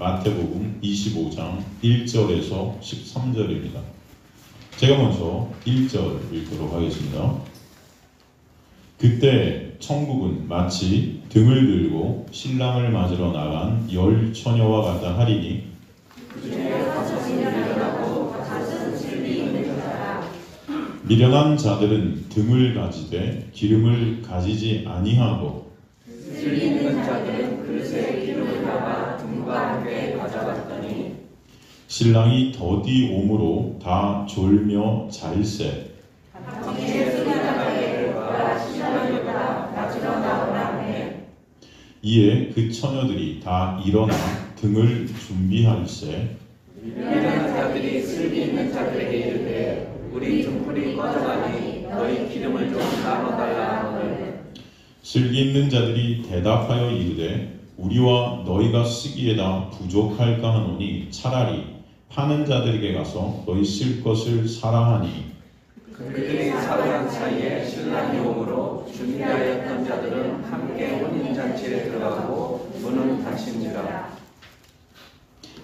마태복음 25장 1절에서 13절입니다. 제가 먼저 1절 읽도록 하겠습니다. 그때 천국은 마치 등을 들고 신랑을 맞으러 나간 10 처녀와 같다 하리니 미련한 자들은 등을 가지되 기름을 가지지 아니하고 슬기 있는 자들은 그릇에 기름을 담아 등과 함께 가져갔더니 신랑이 더디 오므로 다 졸며 잘세 이에 그 처녀들이 다 일어나 등을 준비할세 미련한 자들이 슬기 있는 자들에게 이르되 우리 등불이 꺼져가니 너희 기름을 좀 나눠달라 하거늘 슬기 있는 자들이 대답하여 이르되 우리와 너희가 쓰기에다 부족할까 하노니 차라리 파는 자들에게 가서 너희 쓸 것을 사라 하니 그들이 사랑한 사이에 신랑이 오므로 준비하였던 자들은 함께 혼인잔치에 들어가고 문은 닫힌지라.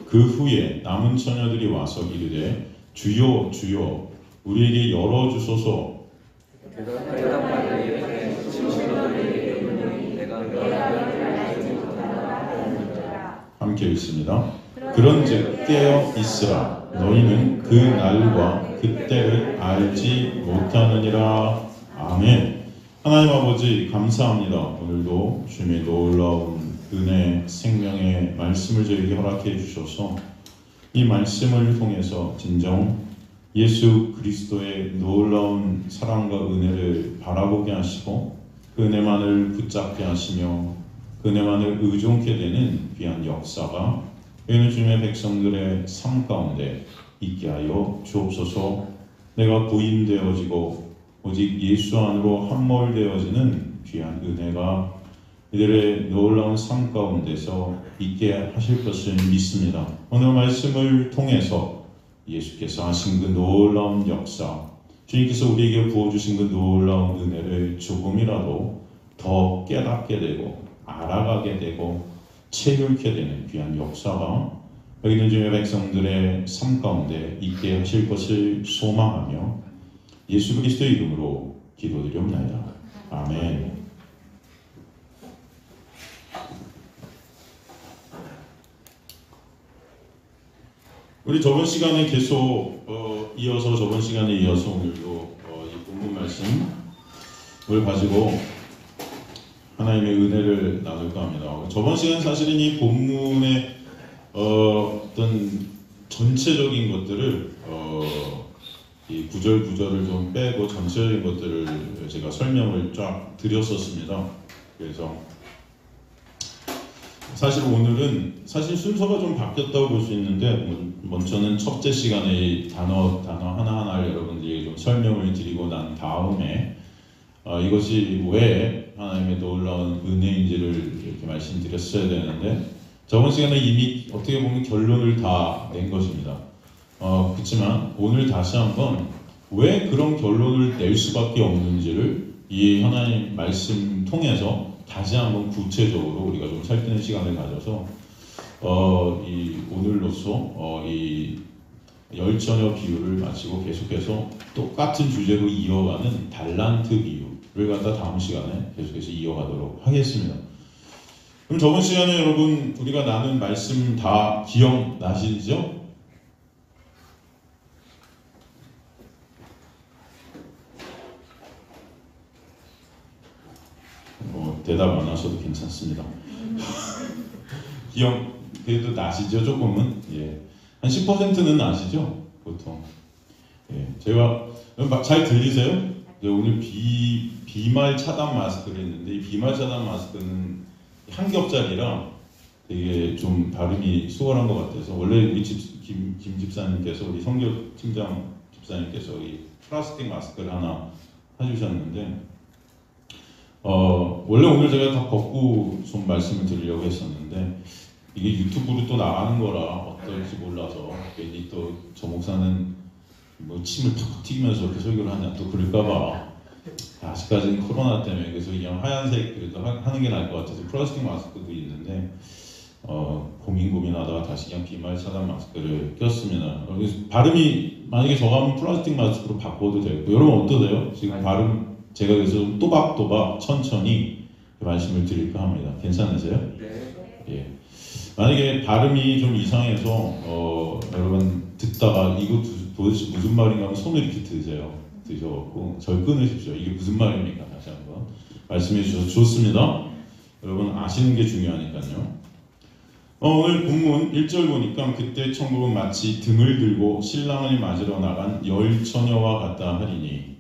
그 후에 남은 처녀들이 와서 이르되 주여 주여 우리에게 열어주소서. 대답하여 이르되 진실로 너희에게 내가 너희를 못하노라. 함께 읽습니다. 그런즉 깨어 있으라. 너희는 그 날과 그때를 알지 못하느니라. 아멘. 하나님 아버지 감사합니다. 오늘도 주님의 놀라운 은혜 생명의 말씀을 저에게 허락해 주셔서 이 말씀을 통해서 진정 예수 그리스도의 놀라운 사랑과 은혜를 바라보게 하시고 그 은혜만을 붙잡게 하시며 그 은혜만을 의존케 되는 귀한 역사가 여기는 주님의 백성들의 삶 가운데 있게 하여 주옵소서. 내가 부인되어지고 오직 예수 안으로 함몰되어지는 귀한 은혜가 이들의 놀라운 삶 가운데서 있게 하실 것을 믿습니다. 오늘 말씀을 통해서 예수께서 하신 그 놀라운 역사, 주님께서 우리에게 부어주신 그 놀라운 은혜를 조금이라도 더 깨닫게 되고 알아가게 되고 체휼케 되는 귀한 역사가 여기 있는 주님의 백성들의 삶 가운데 있게 하실 것을 소망하며 예수 그리스도의 이름으로 기도드리옵나이다. 아멘. 우리 저번 시간에 계속 이어서 저번 시간에 이어서 오늘도 이 본문 말씀을 가지고 하나님의 은혜를 나눌까 합니다. 저번 시간 사실은 이 본문의 어떤 전체적인 것들을 이 구절을 좀 빼고 전체적인 것들을 제가 설명을 쫙 드렸었습니다. 그래서 사실 오늘은 사실 순서가 좀 바뀌었다고 볼 수 있는데 먼저는 첫째 시간에 단어 하나하나를 여러분들에게 좀 설명을 드리고 난 다음에 이것이 왜 하나님의 놀라운 은혜인지를 이렇게 말씀드렸어야 되는데 저번 시간에 이미 어떻게 보면 결론을 다 낸 것입니다. 그렇지만 오늘 다시 한번 왜 그런 결론을 낼 수밖에 없는지를 이 하나님 말씀 통해서 다시 한번 구체적으로 우리가 좀 살피는 시간을 가져서 이 오늘로써 이 열처녀 비유를 마치고 계속해서 똑같은 주제로 이어가는 달란트 비유를 갖다 다음 시간에 계속해서 이어가도록 하겠습니다. 그럼 저번 시간에 여러분 우리가 나눈 말씀 다 기억나시죠? 대답 안 하셔도 괜찮습니다. 기억 그래도 나시죠? 조금은? 예. 한 10%는 아시죠? 보통. 예. 제가 잘 들리세요? 오늘 비말 차단 마스크를 했는데 이 비말 차단 마스크는 한 겹짜리라 되게 좀 발음이 수월한 것 같아서 원래 우리 김 집사님께서 우리 성교 팀장 집사님께서 이 플라스틱 마스크를 하나 해주셨는데 원래 오늘 제가 다 벗고 좀 말씀을 드리려고 했었는데 이게 유튜브로 또 나가는 거라 어떨지 몰라서 괜히 또 저 목사는 뭐 침을 팍 튀기면서 이렇게 설교를 하냐 또 그럴까봐 아직까지는 코로나 때문에 그래서 그냥 하얀색 그래도 하는 게 나을 것 같아서 플라스틱 마스크도 있는데 고민하다가 다시 그냥 비말 차단 마스크를 꼈습니다. 발음이 만약에 저가 하면 플라스틱 마스크로 바꿔도 되고, 여러분 어떠세요? 지금 발음 제가 그래서 좀 또박또박 천천히 말씀을 드릴까 합니다. 괜찮으세요? 네. 예. 만약에 발음이 좀 이상해서 여러분 듣다가 이거 도대체 무슨 말인가 하면 손을 이렇게 드셔갖고 절 끊으십시오. 이게 무슨 말입니까? 다시 한번 말씀해 주셔서 좋습니다. 여러분 아시는 게 중요하니까요. 오늘 본문 1절 보니까 그때 천국은 마치 등을 들고 신랑을 맞으러 나간 열 처녀와 같다 하리니,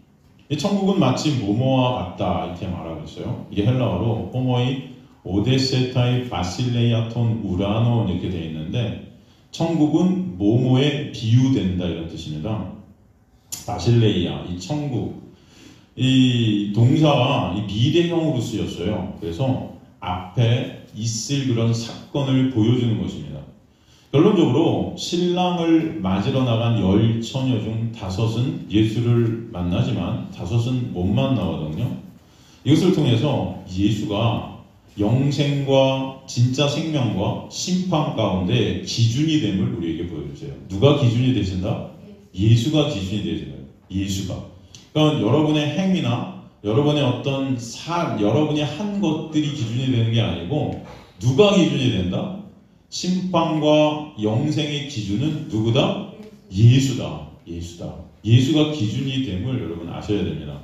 이 천국은 마치 뭐뭐와 같다 이렇게 말하고 있어요. 이게 헬라어로 호모이 오데세타이 바실레이아톤 우라노 이렇게 되어 있는데, 천국은 뭐뭐에 비유된다 이런 뜻입니다. 바실레이아, 이 천국, 이 동사가 이 미래형으로 쓰였어요. 그래서 앞에 있을 그런 사건을 보여주는 것입니다. 결론적으로 신랑을 맞으러 나간 열 처녀 중 5은 예수를 만나지만 5은 못 만나거든요. 이것을 통해서 예수가 영생과 진짜 생명과 심판 가운데 기준이 됨을 우리에게 보여주세요. 누가 기준이 되신다? 예수가 기준이 되시는 거예요. 예수가. 그러니까 여러분의 행위나 여러분의 어떤 여러분이 한 것들이 기준이 되는 게 아니고, 누가 기준이 된다? 심판과 영생의 기준은 누구다? 예수다. 예수다. 예수가 기준이 됨을 여러분 아셔야 됩니다.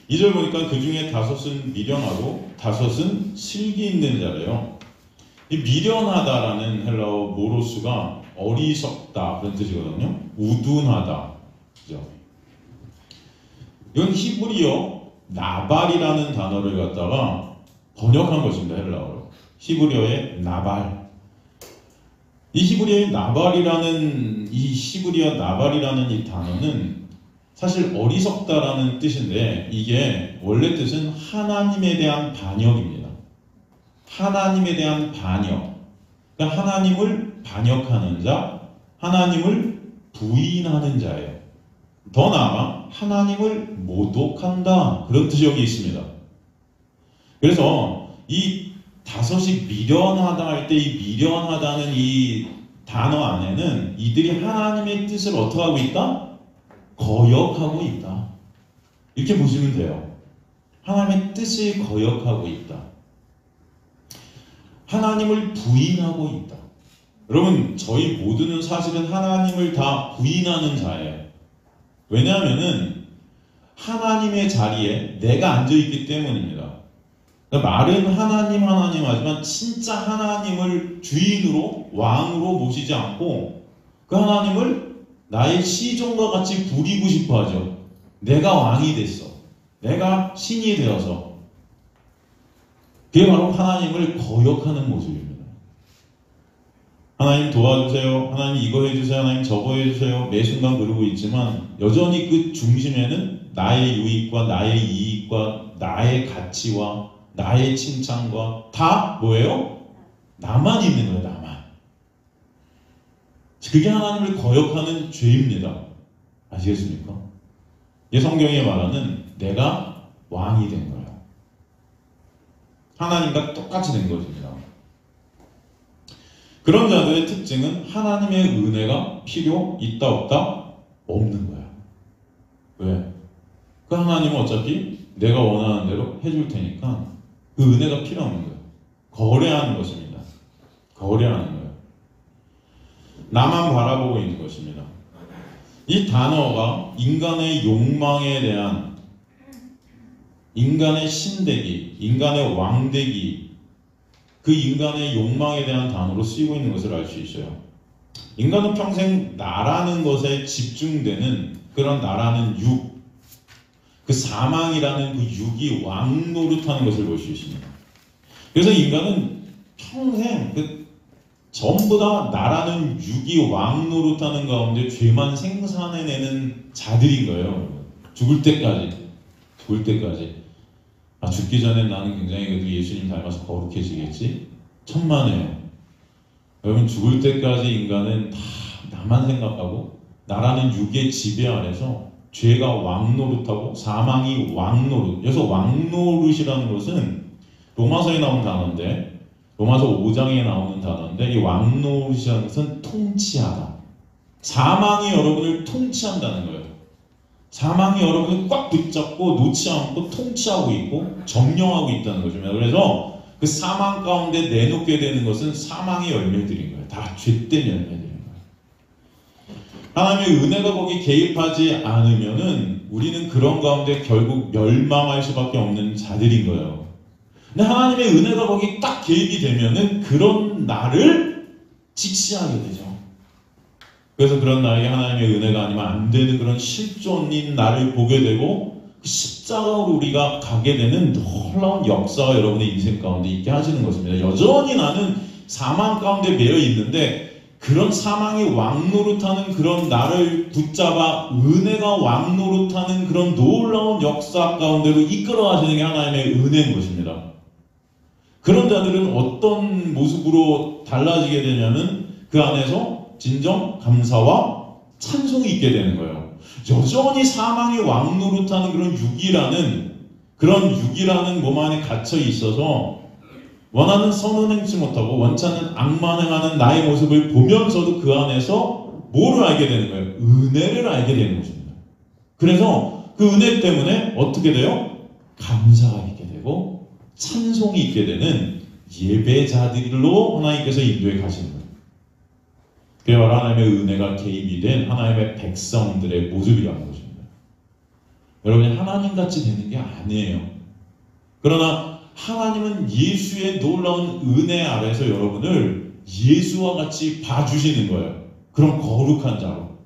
2절 보니까 그 중에 5은 미련하고 5은 슬기 있는 자래요. 이 미련하다라는 헬라어 모로스가 어리석다 그런 뜻이거든요. 우둔하다. 그죠? 이건 히브리어 나발이라는 단어를 갖다가 번역한 것입니다. 헬라어로. 히브리어의 나발. 이 히브리어의 나발이라는 이 단어는 사실 어리석다라는 뜻인데, 이게 원래 뜻은 하나님에 대한 반역입니다. 하나님에 대한 반역. 그러니까 하나님을 반역하는 자, 하나님을 부인하는 자예요. 더 나아가 하나님을 모독한다, 그런 뜻이 여기 있습니다. 그래서 이 5이 미련하다 할 때 이 미련하다는 이 단어 안에는 이들이 하나님의 뜻을 어떻게 하고 있다? 거역하고 있다. 이렇게 보시면 돼요. 하나님의 뜻을 거역하고 있다. 하나님을 부인하고 있다. 여러분, 저희 모두는 사실은 하나님을 다 부인하는 자예요. 왜냐하면은 하나님의 자리에 내가 앉아있기 때문입니다. 그러니까 말은 하나님 하지만 진짜 하나님을 주인으로, 왕으로 모시지 않고 그 하나님을 나의 시종과 같이 부리고 싶어 하죠. 내가 왕이 됐어. 내가 신이 되어서. 그게 바로 하나님을 거역하는 모습입니다. 하나님 도와주세요. 하나님 이거 해주세요. 하나님 저거 해주세요. 매 순간 그러고 있지만 여전히 그 중심에는 나의 유익과 나의 이익과 나의 가치와 나의 칭찬과 다 뭐예요? 나만 있는 거예요. 나만. 그게 하나님을 거역하는 죄입니다. 아시겠습니까? 이 성경에 말하는 내가 왕이 된 거예요. 하나님과 똑같이 된 것입니다. 그런 자들의 특징은 하나님의 은혜가 필요 있다 없다? 없는 거야. 왜? 그 하나님은 어차피 내가 원하는 대로 해줄 테니까 그 은혜가 필요 없는 거예요. 거래하는 것입니다. 거래하는 거예요. 나만 바라보고 있는 것입니다. 이 단어가 인간의 욕망에 대한, 인간의 신되기, 인간의 왕되기, 그 인간의 욕망에 대한 단어로 쓰이고 있는 것을 알 수 있어요. 인간은 평생 나라는 것에 집중되는 그런 나라는 육, 그 사망이라는 그 육이 왕노릇하는 것을 볼 수 있습니다. 그래서 인간은 평생 전부 다 나라는 육이 왕노릇하는 가운데 죄만 생산해내는 자들인 거예요. 죽을 때까지. 죽기 전에 나는 굉장히 그래도 예수님 닮아서 거룩해지겠지? 천만에요. 여러분, 죽을 때까지 인간은 다 나만 생각하고 나라는 육의 지배 아래서 죄가 왕노릇하고 사망이 왕노릇. 그래서 왕노릇이라는 것은 로마서에 나온 단어인데 로마서 5장에 나오는 단어인데 이 왕노릇이라는 것은 통치하다. 사망이 여러분을 통치한다는 거예요. 사망이 여러분을 꽉 붙잡고 놓지 않고 통치하고 있고 점령하고 있다는 것입니다. 그래서 그 사망 가운데 내놓게 되는 것은 사망의 열매들인 거예요. 다 죄된 열매들인 거예요. 하나님의 은혜가 거기 개입하지 않으면은 우리는 그런 가운데 결국 멸망할 수밖에 없는 자들인 거예요. 근데 하나님의 은혜가 거기 딱 개입이 되면은 그런 나를 직시하게 되죠. 그래서 그런 나에게 하나님의 은혜가 아니면 안 되는 그런 실존인 나를 보게 되고 그 십자가로 우리가 가게 되는 놀라운 역사가 여러분의 인생 가운데 있게 하시는 것입니다. 여전히 나는 사망 가운데 매여 있는데 그런 사망이 왕노릇하는 그런 나를 붙잡아 은혜가 왕노릇하는 그런 놀라운 역사 가운데로 이끌어 가시는 게 하나님의 은혜인 것입니다. 그런 자들은 어떤 모습으로 달라지게 되냐면 그 안에서 진정 감사와 찬송이 있게 되는 거예요. 여전히 사망이 왕노릇하는 그런 육이라는 몸 안에 갇혀 있어서 원하는 선은 행치 못하고 원하는 악만 행하는 나의 모습을 보면서도 그 안에서 뭐를 알게 되는 거예요? 은혜를 알게 되는 것입니다. 그래서 그 은혜 때문에 어떻게 돼요? 감사가 있게 되고 찬송이 있게 되는 예배자들로 하나님께서 인도해 가시는 거예요. 그게 바로 하나님의 은혜가 개입이 된 하나님의 백성들의 모습이라는 것입니다. 여러분이 하나님같이 되는 게 아니에요. 그러나 하나님은 예수의 놀라운 은혜 아래서 여러분을 예수와 같이 봐주시는 거예요. 그런 거룩한 자로.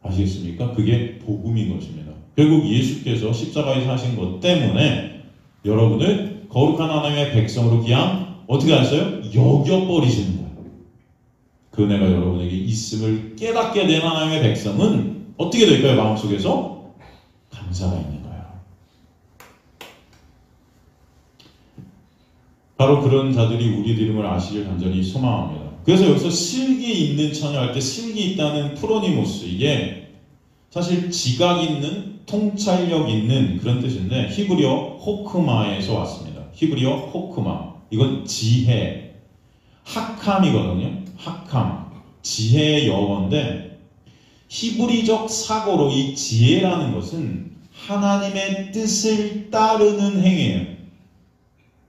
아시겠습니까? 그게 복음인 것입니다. 결국 예수께서 십자가에서 하신 것 때문에 여러분을 거룩한 하나님의 백성으로 그냥 어떻게 하셨어요? 여겨버리시는 거예요. 그 은혜가 여러분에게 있음을 깨닫게 된 하나님의 백성은 어떻게 될까요? 마음속에서 감사가 있는 거예요. 바로 그런 자들이 우리 이름을 아시길 간절히 소망합니다. 그래서 여기서 슬기 있는 처녀 할 때 슬기 있다는 프로니모스, 이게 사실 지각 있는 통찰력 있는 그런 뜻인데 히브리어 호크마에서 왔습니다. 히브리어 호크마, 이건 지혜, 학함이거든요. 학함, 지혜의 영어인데 히브리적 사고로 이 지혜라는 것은 하나님의 뜻을 따르는 행위예요.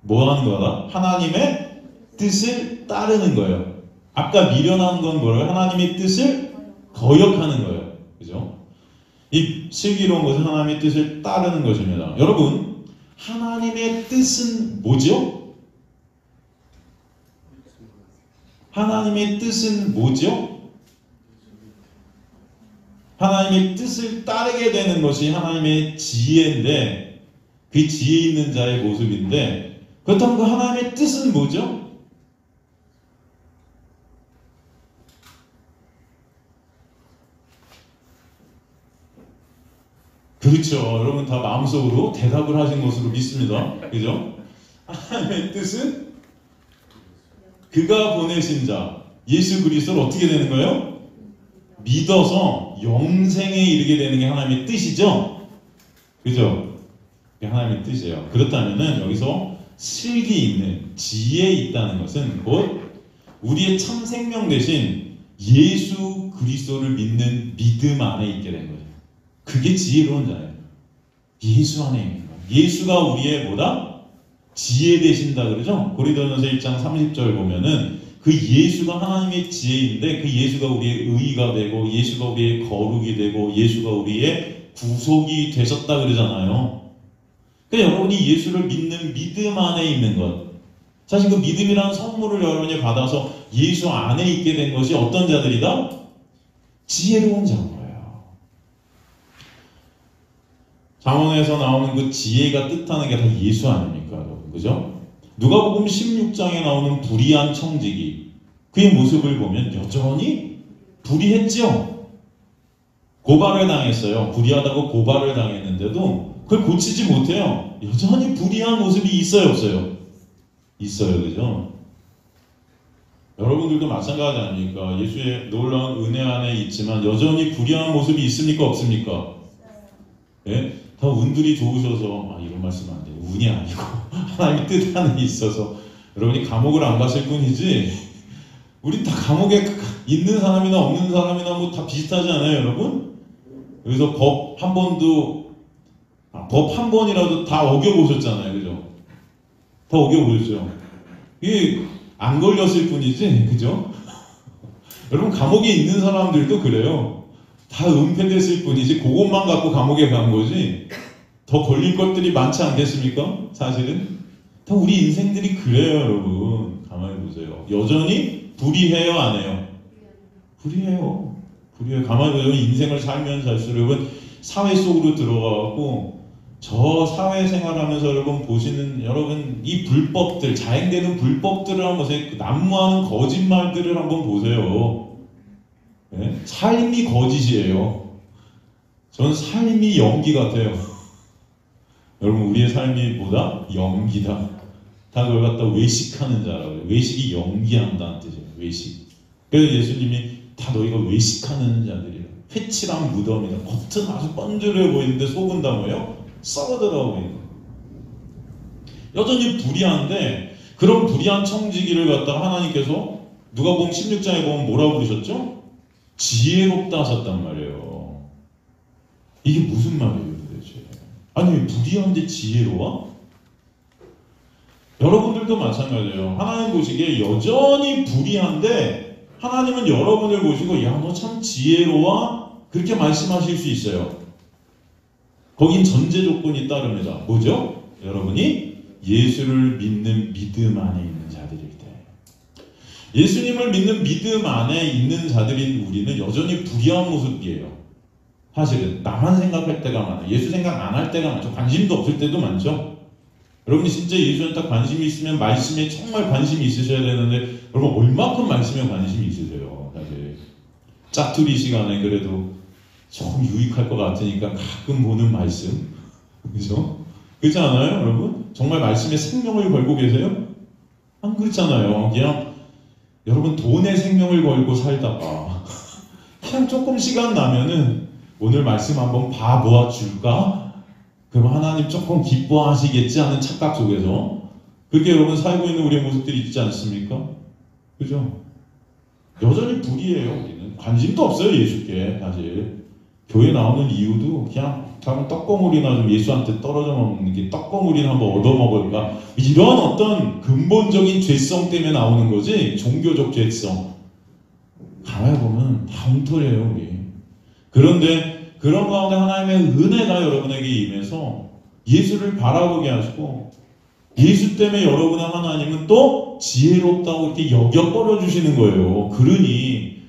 뭐 하는 거다? 하나님의 뜻을 따르는 거예요. 아까 미련한 건 뭐예요? 하나님의 뜻을 거역하는 거예요. 그죠? 이 슬기로운 것은 하나님의 뜻을 따르는 것입니다. 여러분, 하나님의 뜻은 뭐죠? 하나님의 뜻은 뭐죠? 하나님의 뜻을 따르게 되는 것이 하나님의 지혜인데, 그 지혜 있는 자의 모습인데, 그렇다면 그 하나님의 뜻은 뭐죠? 그렇죠. 여러분 다 마음속으로 대답을 하신 것으로 믿습니다. 그죠? 하나님의 뜻은 그가 보내신 자 예수 그리스도를 어떻게 되는 거예요? 믿어서 영생에 이르게 되는 게 하나님의 뜻이죠. 그죠? 그게 하나님의 뜻이에요. 그렇다면은 여기서 슬기 있는 지혜 있다는 것은 곧 우리의 참 생명 대신 예수 그리스도를 믿는 믿음 안에 있게 된 거예요. 그게 지혜로운 자예요. 예수 안에 있는 거예요. 예수가 우리의 뭐다? 지혜 되신다 그러죠? 고린도전서 1장 30절 보면은 그 예수가 하나님의 지혜인데 그 예수가 우리의 의가 되고 예수가 우리의 거룩이 되고 예수가 우리의 구속이 되셨다 그러잖아요. 그러니까 여러분이 예수를 믿는 믿음 안에 있는 것, 사실 그 믿음이라는 선물을 여러분이 받아서 예수 안에 있게 된 것이 어떤 자들이다? 지혜로운 자인 거예요. 잠언에서 나오는 그 지혜가 뜻하는 게 다 예수 아닙니까, 여러분? 그죠? 누가복음 16장에 나오는 불의한 청지기, 그의 모습을 보면 여전히 불의했죠. 고발을 당했어요. 불의하다고 고발을 당했는데도 그걸 고치지 못해요. 여전히 불의한 모습이 있어요, 없어요? 있어요, 그죠? 여러분들도 마찬가지 아닙니까? 예수의 놀라운 은혜 안에 있지만 여전히 불의한 모습이 있습니까, 없습니까? 예? 다 운들이 좋으셔서 이런 말씀 안 돼요. 운이 아니고 하나님의 뜻 안에 있어서 여러분이 감옥을 안 갔을 뿐이지 우리 다 감옥에 있는 사람이나 없는 사람이나 뭐 다 비슷하지 않아요, 여러분? 그래서 법 한 번이라도 다 어겨보셨잖아요, 그죠? 다 어겨보셨죠? 이게 안 걸렸을 뿐이지, 그죠? 여러분 감옥에 있는 사람들도 그래요. 다 은폐됐을 뿐이지 그것만 갖고 감옥에 간 거지 더 걸릴 것들이 많지 않겠습니까? 사실은 다 우리 인생들이 그래요, 여러분. 가만히 보세요. 여전히 불의해요, 안 해요? 불의해요. 불의해요. 가만히 보세요. 인생을 살면 살수록 여러분 사회 속으로 들어가고 저 사회생활하면서 여러분 보시는 여러분 이 불법들 자행되는 불법들을 한번 보세요. 난무하는 거짓말들을 한번 보세요. 네? 삶이 거짓이에요. 전 삶이 연기 같아요. 여러분 우리의 삶이 뭐다? 연기다. 다 그걸 갖다 외식하는 자라고요. 외식이 연기한다는 뜻이에요. 외식. 그래서 예수님이 다 너희가 외식하는 자들이에요. 회칠한 무덤이다. 겉은 아주 뻔들해 보이는데 속은 다 뭐예요? 썩어들어가고 있는 거예요. 여전히 불의한데 그런 불의한 청지기를 갖다가 하나님께서 누가복음 16장에 보면 뭐라고 부르셨죠? 지혜롭다 하셨단 말이에요. 이게 무슨 말이에요 도대체? 아니 불의한데 지혜로워? 여러분들도 마찬가지예요. 하나님 보시기에 여전히 불의한데 하나님은 여러분을 보시고 야 너 참 지혜로워? 그렇게 말씀하실 수 있어요. 거긴 전제 조건이 따릅니다. 뭐죠? 여러분이 예수를 믿는 믿음 안에 있는 자들일 때. 예수님을 믿는 믿음 안에 있는 자들인 우리는 여전히 불의한 모습이에요. 사실은 나만 생각할 때가 많아요. 예수 생각 안 할 때가 많죠. 관심도 없을 때도 많죠. 여러분이 진짜 예수한테 딱 관심이 있으면 말씀에 정말 관심이 있으셔야 되는데 여러분 얼마큼 말씀에 관심이 있으세요? 사실 짜투리 시간에 그래도 조금 유익할 것 같으니까 가끔 보는 말씀, 그죠? 그렇지 않아요, 여러분? 정말 말씀에 생명을 걸고 계세요? 안 그렇잖아요. 그냥 여러분 돈에 생명을 걸고 살다가 그냥 조금 시간 나면은 오늘 말씀 한번 봐보아 줄까? 그럼 하나님 조금 기뻐하시겠지 하는 착각 속에서 그렇게 여러분 살고 있는 우리의 모습들이 있지 않습니까? 그죠? 여전히 불의해요. 우리는 관심도 없어요, 예수께 사실. 교회 나오는 이유도 그냥 다른 떡고물이나 좀 예수한테 떨어져 먹는 게 떡고물이나 한번 얻어먹을까 이런 어떤 근본적인 죄성 때문에 나오는 거지 종교적 죄성. 가만히 보면 다 엉터리예요 우리. 그런데 그런 가운데 하나님의 은혜가 여러분에게 임해서 예수를 바라보게 하시고 예수 때문에 여러분의 하나님은 또 지혜롭다고 이렇게 여겨버려 주시는 거예요. 그러니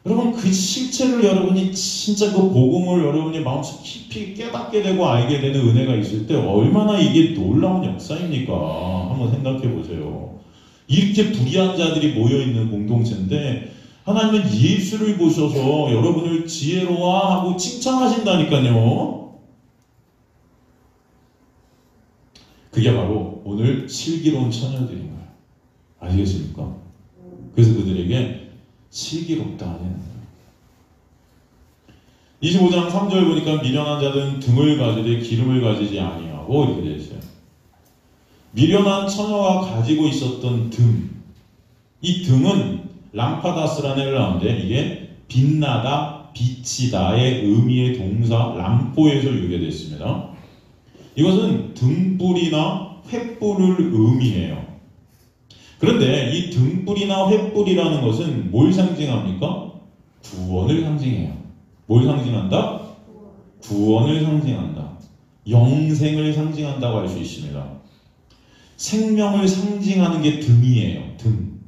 여러분 그 실체를 여러분이 진짜 그 복음을 여러분이 마음속 깊이 깨닫게 되고 알게 되는 은혜가 있을 때 얼마나 이게 놀라운 역사입니까? 한번 생각해 보세요. 이렇게 불의한 자들이 모여있는 공동체인데 하나님은 예수를 보셔서 여러분을 지혜로워하고 칭찬하신다니까요. 그게 바로 오늘 슬기로운 처녀들인 거예요. 아시겠습니까? 그래서 그들에게 슬기롭다 하는 거예요. 25장 3절 보니까 미련한 자들은 등을 가지되 기름을 가지지 아니하고 이렇게 되어 있어요. 미련한 처녀가 가지고 있었던 등, 이 등은 람파다스라는 헬라어인데 이게 빛나다, 비치다의 의미의 동사 람포에서 유래됐습니다. 이것은 등불이나 횃불을 의미해요. 그런데 이 등불이나 횃불이라는 것은 뭘 상징합니까? 구원을 상징해요. 뭘 상징한다? 구원을 상징한다. 영생을 상징한다고 할 수 있습니다. 생명을 상징하는 게 등이에요. 등.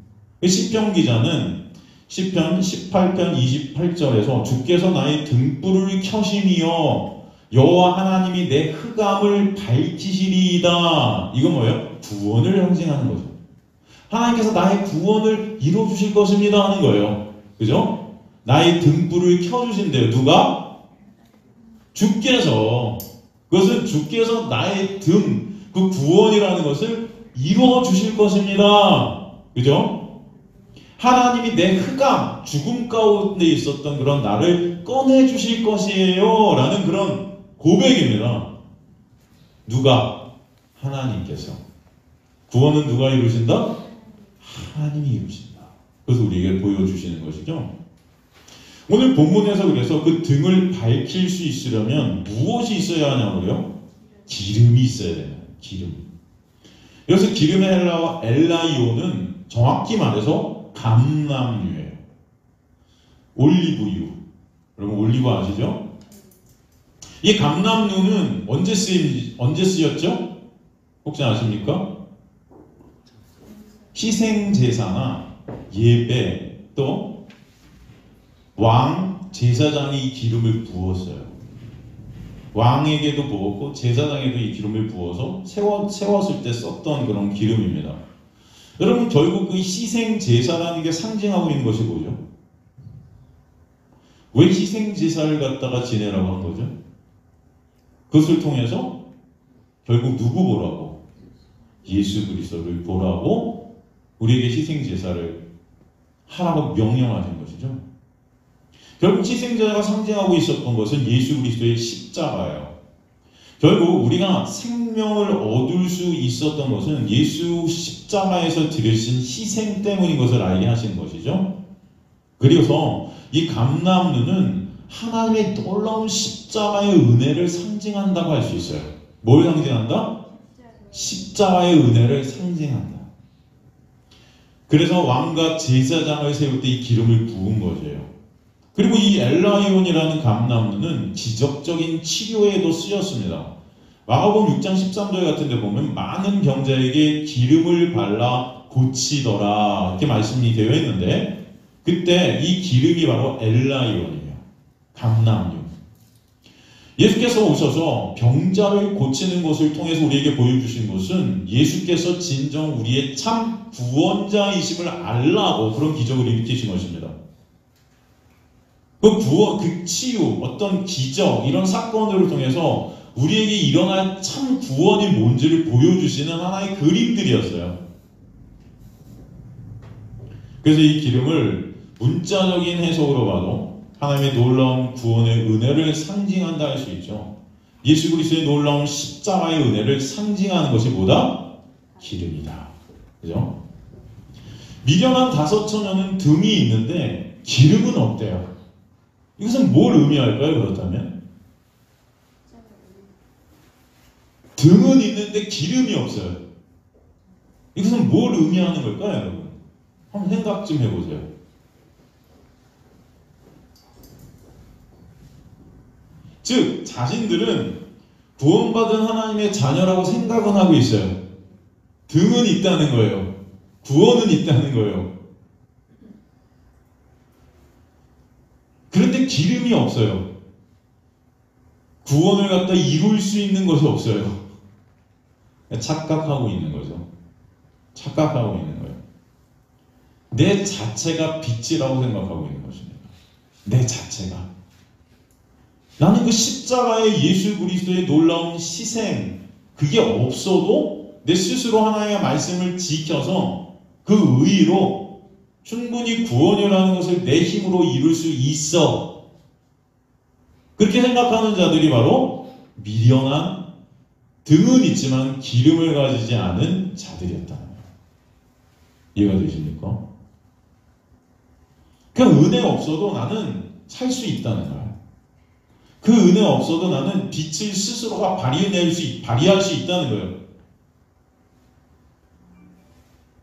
시편 기자는 시편 18편 28절에서 주께서 나의 등불을 켜심이여 여호와 하나님이 내 흑암을 밝히시리이다. 이건 뭐예요? 구원을 상징하는 거죠. 하나님께서 나의 구원을 이루어주실 것입니다 하는 거예요. 그죠? 나의 등불을 켜주신대요. 누가? 주께서. 그것은 주께서 나의 등, 그 구원이라는 것을 이루어주실 것입니다. 그죠? 하나님이 내 흑암, 죽음 가운데 있었던 그런 나를 꺼내주실 것이에요 라는 그런 고백입니다. 누가? 하나님께서. 구원은 누가 이루신다? 하나님이 이루신다. 그래서 우리에게 보여주시는 것이죠. 오늘 본문에서 그래서 그 등을 밝힐 수 있으려면 무엇이 있어야 하냐고요? 기름이 있어야 되는 기름. 그래서 기름의 엘라이오는 정확히 말해서 감람유예요. 올리브유. 여러분 올리브 아시죠? 이 감람유는 언제 쓰였죠? 혹시 아십니까? 희생제사나 예배 또 왕 제사장이 이 기름을 부었어요. 왕에게도 부었고 제사장에도 이 기름을 부어서 세웠을 때 썼던 그런 기름입니다. 여러분 결국 그 희생제사라는 게 상징하고 있는 것이 뭐죠? 왜 희생제사를 갖다가 지내라고 한 거죠? 그것을 통해서 결국 누구 보라고? 예수 그리스도를 보라고 우리에게 희생제사를 하라고 명령하신 것이죠. 결국 희생제사가 상징하고 있었던 것은 예수 그리스도의 십자가예요. 결국 우리가 생명을 얻을 수 있었던 것은 예수 십자가에서 들으신 희생 때문인 것을 알게 하신 것이죠. 그래서 이 감람유는 하나님의 놀라운 십자가의 은혜를 상징한다고 할 수 있어요. 뭘 상징한다? 십자가의 은혜를 상징한다. 그래서 왕과 제사장을 세울 때 이 기름을 부은 것이에요. 그리고 이 엘라이온이라는 감람유는 기적적인 치료에도 쓰였습니다. 마가복음 6장 13절 같은 데 보면 많은 병자에게 기름을 발라 고치더라 이렇게 말씀이 되어 있는데 그때 이 기름이 바로 엘라이온이에요. 감람유. 예수께서 오셔서 병자를 고치는 것을 통해서 우리에게 보여주신 것은 예수께서 진정 우리의 참 구원자이심을 알라고 그런 기적을 일으키신 것입니다. 그 치유, 어떤 기적, 이런 사건들을 통해서 우리에게 일어날 참 구원이 뭔지를 보여주시는 하나의 그림들이었어요. 그래서 이 기름을 문자적인 해석으로 봐도 하나님의 놀라운 구원의 은혜를 상징한다 할 수 있죠. 예수 그리스도의 놀라운 십자가의 은혜를 상징하는 것이 뭐다? 기름이다. 그죠? 미련한 5처녀는 등이 있는데 기름은 없대요. 이것은 뭘 의미할까요? 그렇다면 등은 있는데 기름이 없어요. 이것은 뭘 의미하는 걸까요, 여러분? 한번 생각 좀 해보세요. 즉 자신들은 구원받은 하나님의 자녀라고 생각은 하고 있어요. 등은 있다는 거예요. 구원은 있다는 거예요. 그런데 기름이 없어요. 구원을 갖다 이룰 수 있는 것이 없어요. 착각하고 있는 거죠. 착각하고 있는 거예요. 내 자체가 빛이라고 생각하고 있는 것입니다. 내 자체가. 나는 그 십자가의 예수 그리스도의 놀라운 희생, 그게 없어도 내 스스로 하나님의 말씀을 지켜서 그 의의로 충분히 구원이라는 것을 내 힘으로 이룰 수 있어. 그렇게 생각하는 자들이 바로 미련한, 등은 있지만 기름을 가지지 않은 자들이었다는 거예요. 이해가 되십니까? 그 은혜가 없어도 나는 살 수 있다는 거예요. 그 은혜가 없어도 나는 빛을 스스로가 발휘할 수 있다는 거예요.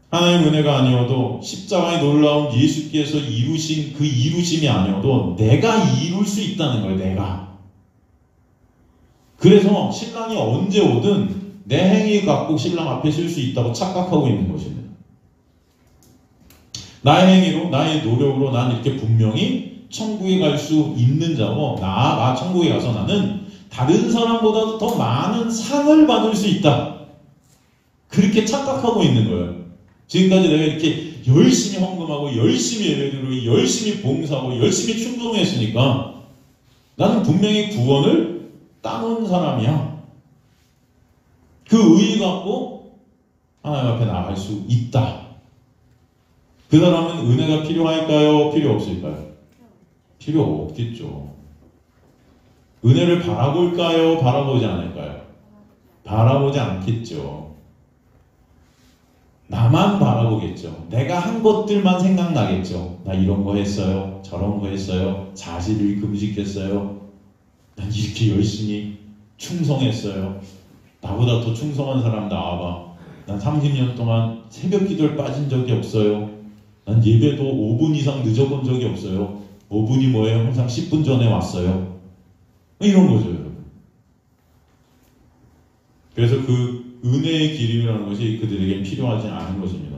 하나님의 은혜가 아니어도 십자가의 놀라운 예수께서 이루신 그 이루심이 아니어도 내가 이룰 수 있다는 거예요. 내가. 그래서 신랑이 언제 오든 내 행위 갖고 신랑 앞에 설 수 있다고 착각하고 있는 것입니다. 나의 행위로, 나의 노력으로 난 이렇게 분명히 천국에 갈 수 있는 자고 나아가 천국에 가서 나는 다른 사람보다 더 많은 상을 받을 수 있다. 그렇게 착각하고 있는 거예요. 지금까지 내가 이렇게 열심히 헌금하고 열심히 예배드리고 열심히 봉사하고 열심히 충성했으니까 나는 분명히 구원을 따놓은 사람이야. 그 의의 갖고 하나님 앞에 나갈 수 있다. 그 사람은 은혜가 필요할까요? 필요 없을까요? 필요 없겠죠. 은혜를 바라볼까요? 바라보지 않을까요? 바라보지 않겠죠. 나만 바라보겠죠. 내가 한 것들만 생각나겠죠. 나 이런 거 했어요. 저런 거 했어요. 40일 금식했어요. 난 이렇게 열심히 충성했어요. 나보다 더 충성한 사람 나와봐. 난 30년 동안 새벽 기도를 빠진 적이 없어요. 난 예배도 5분 이상 늦어본 적이 없어요. 5분이 뭐예요? 항상 10분 전에 왔어요. 이런 거죠, 여러분. 그래서 그 은혜의 기름이라는 것이 그들에게 필요하지 않은 것입니다.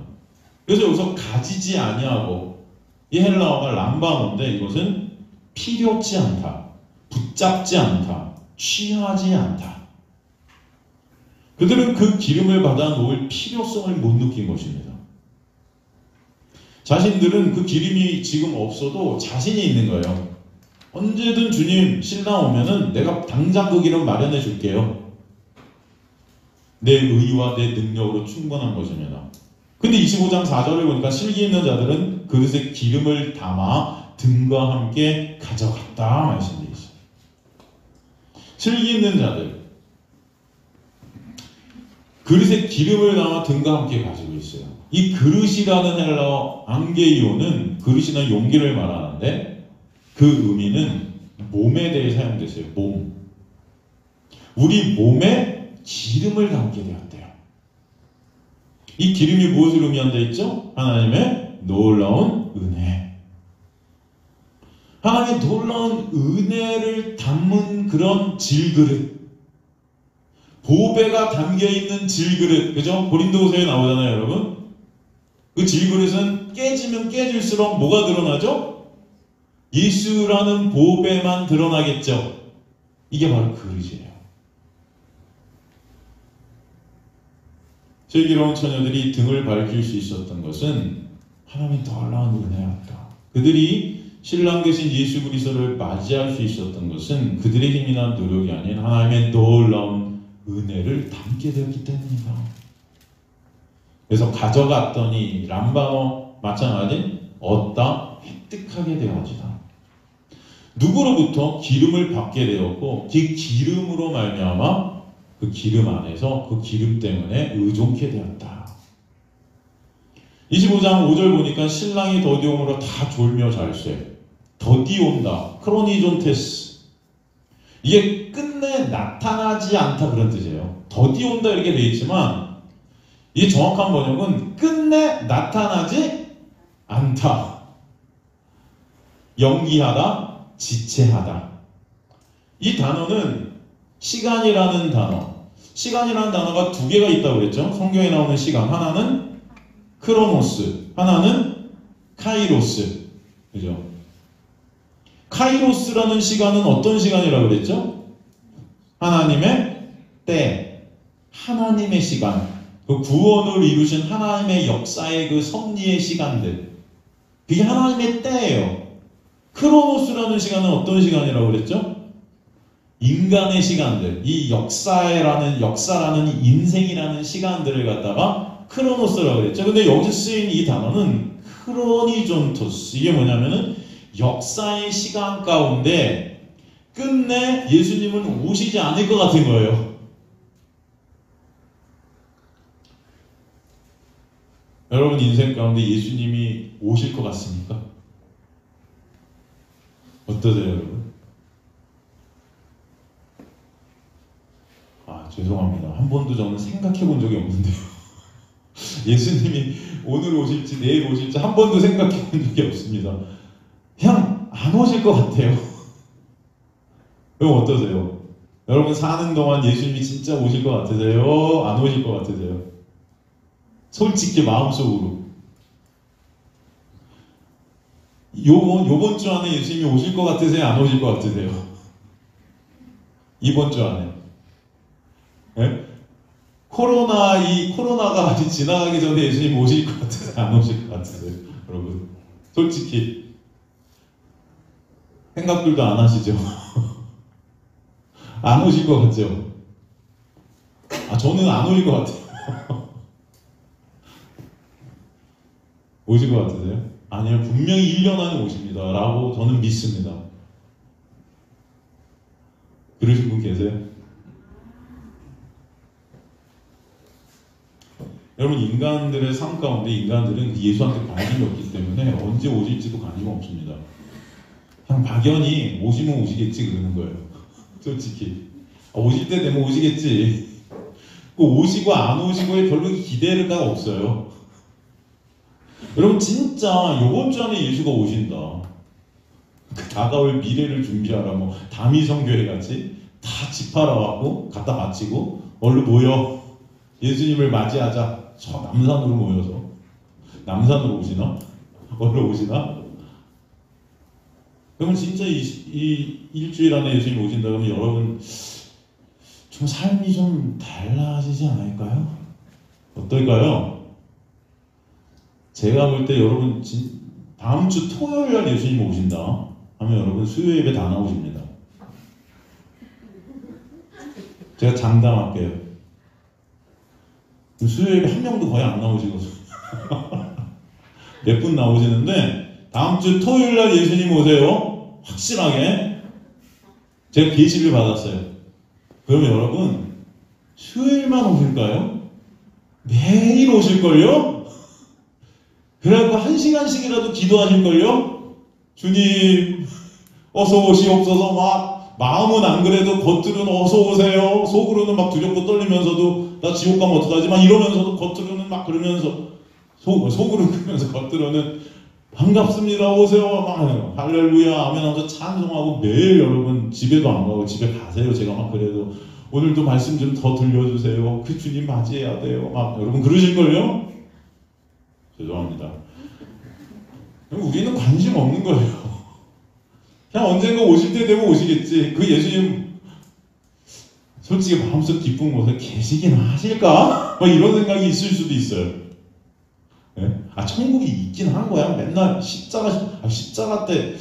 그래서 여기서 가지지 아니하고, 이 헬라어가 람바노인데 이것은 필요치 않다, 붙잡지 않다, 취하지 않다. 그들은 그 기름을 받아 놓을 필요성을 못 느낀 것입니다. 자신들은 그 기름이 지금 없어도 자신이 있는 거예요. 언제든 주님 신랑 오면은 내가 당장 그 기름 마련해 줄게요. 내 의와 내 능력으로 충분한 것입니다. 근데 25장 4절을 보니까 실기 있는 자들은 그릇에 기름을 담아 등과 함께 가져갔다 말씀되어 있어요. 실기 있는 자들, 그릇에 기름을 담아 등과 함께 가지고 있어요. 이 그릇이라는 헬라어 앙게이오는 그릇이나 용기를 말하는데 그 의미는 몸에 대해 사용됐어요. 몸. 우리 몸에 기름을 담게 되었대요. 이 기름이 무엇을 의미한다 했죠? 하나님의 놀라운 은혜. 하나님의 놀라운 은혜를 담은 그런 질그릇. 보배가 담겨있는 질그릇. 그죠? 고린도후서에 나오잖아요, 여러분. 그 질그릇은 깨지면 깨질수록 뭐가 드러나죠? 예수라는 보배만 드러나겠죠. 이게 바로 그릇이에요. 슬기로운 처녀들이 등을 밝힐 수 있었던 것은 하나님의 놀라운 은혜였다. 그들이 신랑 되신 예수 그리스도를 맞이할 수 있었던 것은 그들의 힘이나 노력이 아닌 하나님의 놀라운 은혜를 담게 되었기 때문이다. 그래서 가져갔더니 람바노 마찬가지 얻다 획득하게 되어지다. 누구로부터 기름을 받게 되었고 그 기름으로 말미암아 그 기름 안에서 그 기름 때문에 의존케 되었다. 25장 5절 보니까 신랑이 더디옴으로 다 졸며 잘쇠. 더디온다. 크로니존테스. 이게 끝내 나타나지 않다 그런 뜻이에요. 더디온다 이렇게 되어 있지만 이 정확한 번역은 끝내 나타나지 않다. 연기하다, 지체하다. 이 단어는 시간이라는 단어. 시간이라는 단어가 두 개가 있다고 그랬죠. 성경에 나오는 시간. 하나는 크로노스, 하나는 카이로스. 그죠? 카이로스라는 시간은 어떤 시간이라고 그랬죠? 하나님의 때, 하나님의 시간. 그 구원을 이루신 하나님의 역사의 그 섭리의 시간들. 그게 하나님의 때예요. 크로노스라는 시간은 어떤 시간이라고 그랬죠? 인간의 시간들, 이 역사라는 인생이라는 시간들을 갖다가 크로노스라고 그랬죠. 근데 여기서 쓰인 이 단어는 크로니존토스. 이게 뭐냐면은 역사의 시간 가운데 끝내 예수님은 오시지 않을 것 같은 거예요. 여러분 인생 가운데 예수님이 오실 것 같습니까? 어떠세요, 여러분? 죄송합니다. 한 번도 저는 생각해 본 적이 없는데요. 예수님이 오늘 오실지 내일 오실지 한 번도 생각해 본 적이 없습니다. 그냥 안 오실 것 같아요. 그럼 어떠세요? 여러분 사는 동안 예수님이 진짜 오실 것 같으세요? 안 오실 것 같으세요? 솔직히 마음속으로. 요번 주 안에 예수님이 오실 것 같으세요? 안 오실 것 같으세요? 이번 주 안에. 네? 코로나가 아직 지나가기 전에 예수님 오실 것 같으세요? 안 오실 것 같으세요? 여러분. 솔직히. 생각들도 안 하시죠? 안 오실 것 같죠? 저는 안 오실 것 같아요. 오실 것 같으세요? 아니요, 분명히 1년 안에 오십니다. 라고 저는 믿습니다. 그러신 분 계세요? 여러분 여러분 인간들의 삶 가운데 인간들은 예수한테 관심이 없기 때문에 언제 오실지도 관심 없습니다. 그냥 막연히 오시면 오시겠지 그러는 거예요. 솔직히 오실 때 되면 오시겠지. 그 오시고 안 오시고에 별로 기대가 없어요. 여러분 진짜 요번 주 안에 예수가 오신다. 그 다가올 미래를 준비하라. 뭐 다미성교회 같이 다 집하러 갖다 바치고 얼른 모여 예수님을 맞이하자. 저 남산으로 모여서 남산으로 오시나? 얼른 오시나? 그러면 진짜 이 일주일 안에 예수님 오신다 그러면 여러분 좀 삶이 좀 달라지지 않을까요? 어떨까요? 제가 볼 때 여러분 다음 주 토요일 날 예수님 오신다 하면 여러분 수요 예배 다 나오십니다. 제가 장담할게요. 수요 예배 한 명도 거의 안 나오시거든요. 몇 분 나오시는데 다음 주 토요일 날 예수님 오세요. 확실하게 제가 계시를 받았어요. 그러면 여러분 수요일만 오실까요? 매일 오실걸요? 그래갖고 1시간씩이라도 기도하실걸요? 주님 어서 오시옵소서. 막 마음은 안 그래도 겉으로는 어서 오세요. 속으로는 막 두렵고 떨리면서도 나 지옥 가면 어떡하지? 막 이러면서도 겉으로는 막 그러면서 속으로 그러면서 겉으로는 반갑습니다 오세요 막 할렐루야 아멘 하면서 찬송하고 매일 여러분 집에도 안 가고 집에 가세요. 제가 막 그래도 오늘도 말씀 좀 더 들려주세요. 그 주님 맞이해야 돼요. 막 여러분 그러실걸요? 죄송합니다. 우리는 관심 없는 거예요. 그냥 언젠가 오실 때 되면 오시겠지. 그 예수님 솔직히 마음속 기쁜 곳에 계시긴 하실까? 막 이런 생각이 있을 수도 있어요. 네? 천국이 있긴 한 거야. 맨날 십자가 때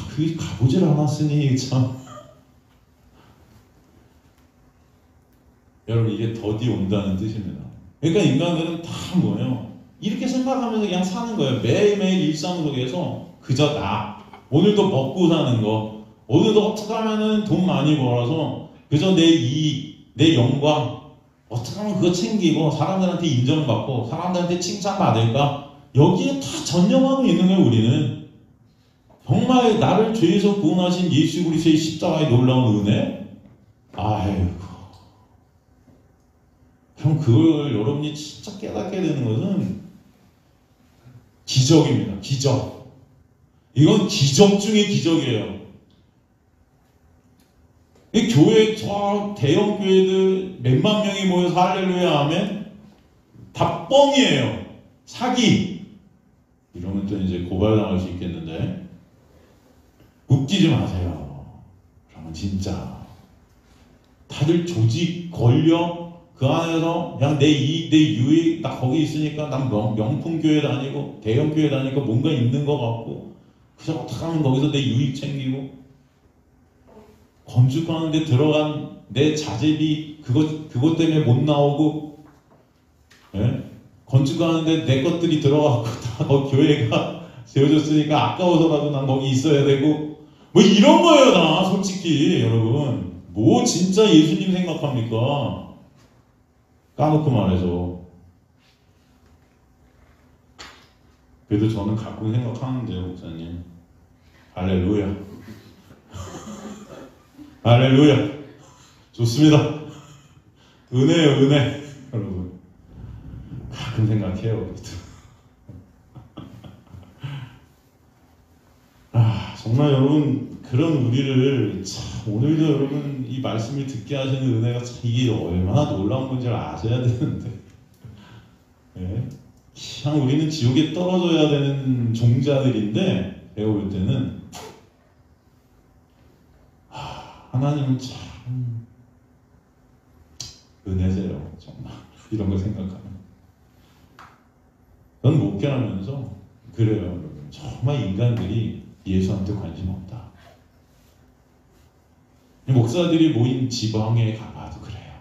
그게 가보질 않았으니 참. 여러분 이게 더디 온다는 뜻입니다. 그러니까 인간들은 다 뭐예요? 이렇게 생각하면서 그냥 사는 거예요. 매일매일 일상 속에서 그저 나 오늘도 먹고 사는 거, 오늘도 어떻게 하면은 돈 많이 벌어서 그저 내 이익, 내 영광 어떻게 하면 그거 챙기고 사람들한테 인정받고 사람들한테 칭찬받을까? 여기에 다 전념하고 있는 거예요. 우리는 정말 나를 죄에서 구원하신 예수 그리스도의 십자가의 놀라운 은혜? 아이고 그럼 그걸 여러분이 진짜 깨닫게 되는 것은 기적입니다. 기적. 이건 기적 중의 기적이에요. 이 교회 저 대형 교회들 몇만 명이 모여서 할렐루야 하면 다 뻥이에요. 사기. 이러면 또 이제 고발당할 수 있겠는데 웃기지 마세요. 그러면 진짜 다들 조직 권력 그 안에서 그냥 내 이익 내 유익 나 거기 있으니까 난 명품 교회 다니고 대형 교회 다니고 뭔가 있는 것 같고 그냥 어떻게 하면 거기서 내 유익 챙기고 건축하는데 들어간 내 자재비 그것 때문에 못 나오고 예? 건축하는데 내 것들이 들어가고 다 교회가 세워졌으니까 아까워서라도 난 거기 있어야 되고 뭐 이런 거예요. 다 솔직히 여러분 뭐 진짜 예수님 생각합니까? 까놓고 말해서 그래도 저는 가끔 생각하는데요. 목사님 할렐루야 할렐루야 좋습니다. 은혜예요 은혜. 여러분 가끔 생각해요. 정말 여러분 그런 우리를 참 오늘도 여러분 이 말씀을 듣게 하시는 은혜가 참 이게 얼마나 놀라운 건지를 아셔야 되는데 예? 그냥 우리는 지옥에 떨어져야 되는 종자들인데 배워볼 때는 하나님은 참 은혜세요. 정말 이런 걸 생각하면 전 목회하면서 그래요. 여러분 정말 인간들이 예수한테 관심 없다. 목사들이 모인 지방에 가봐도 그래요.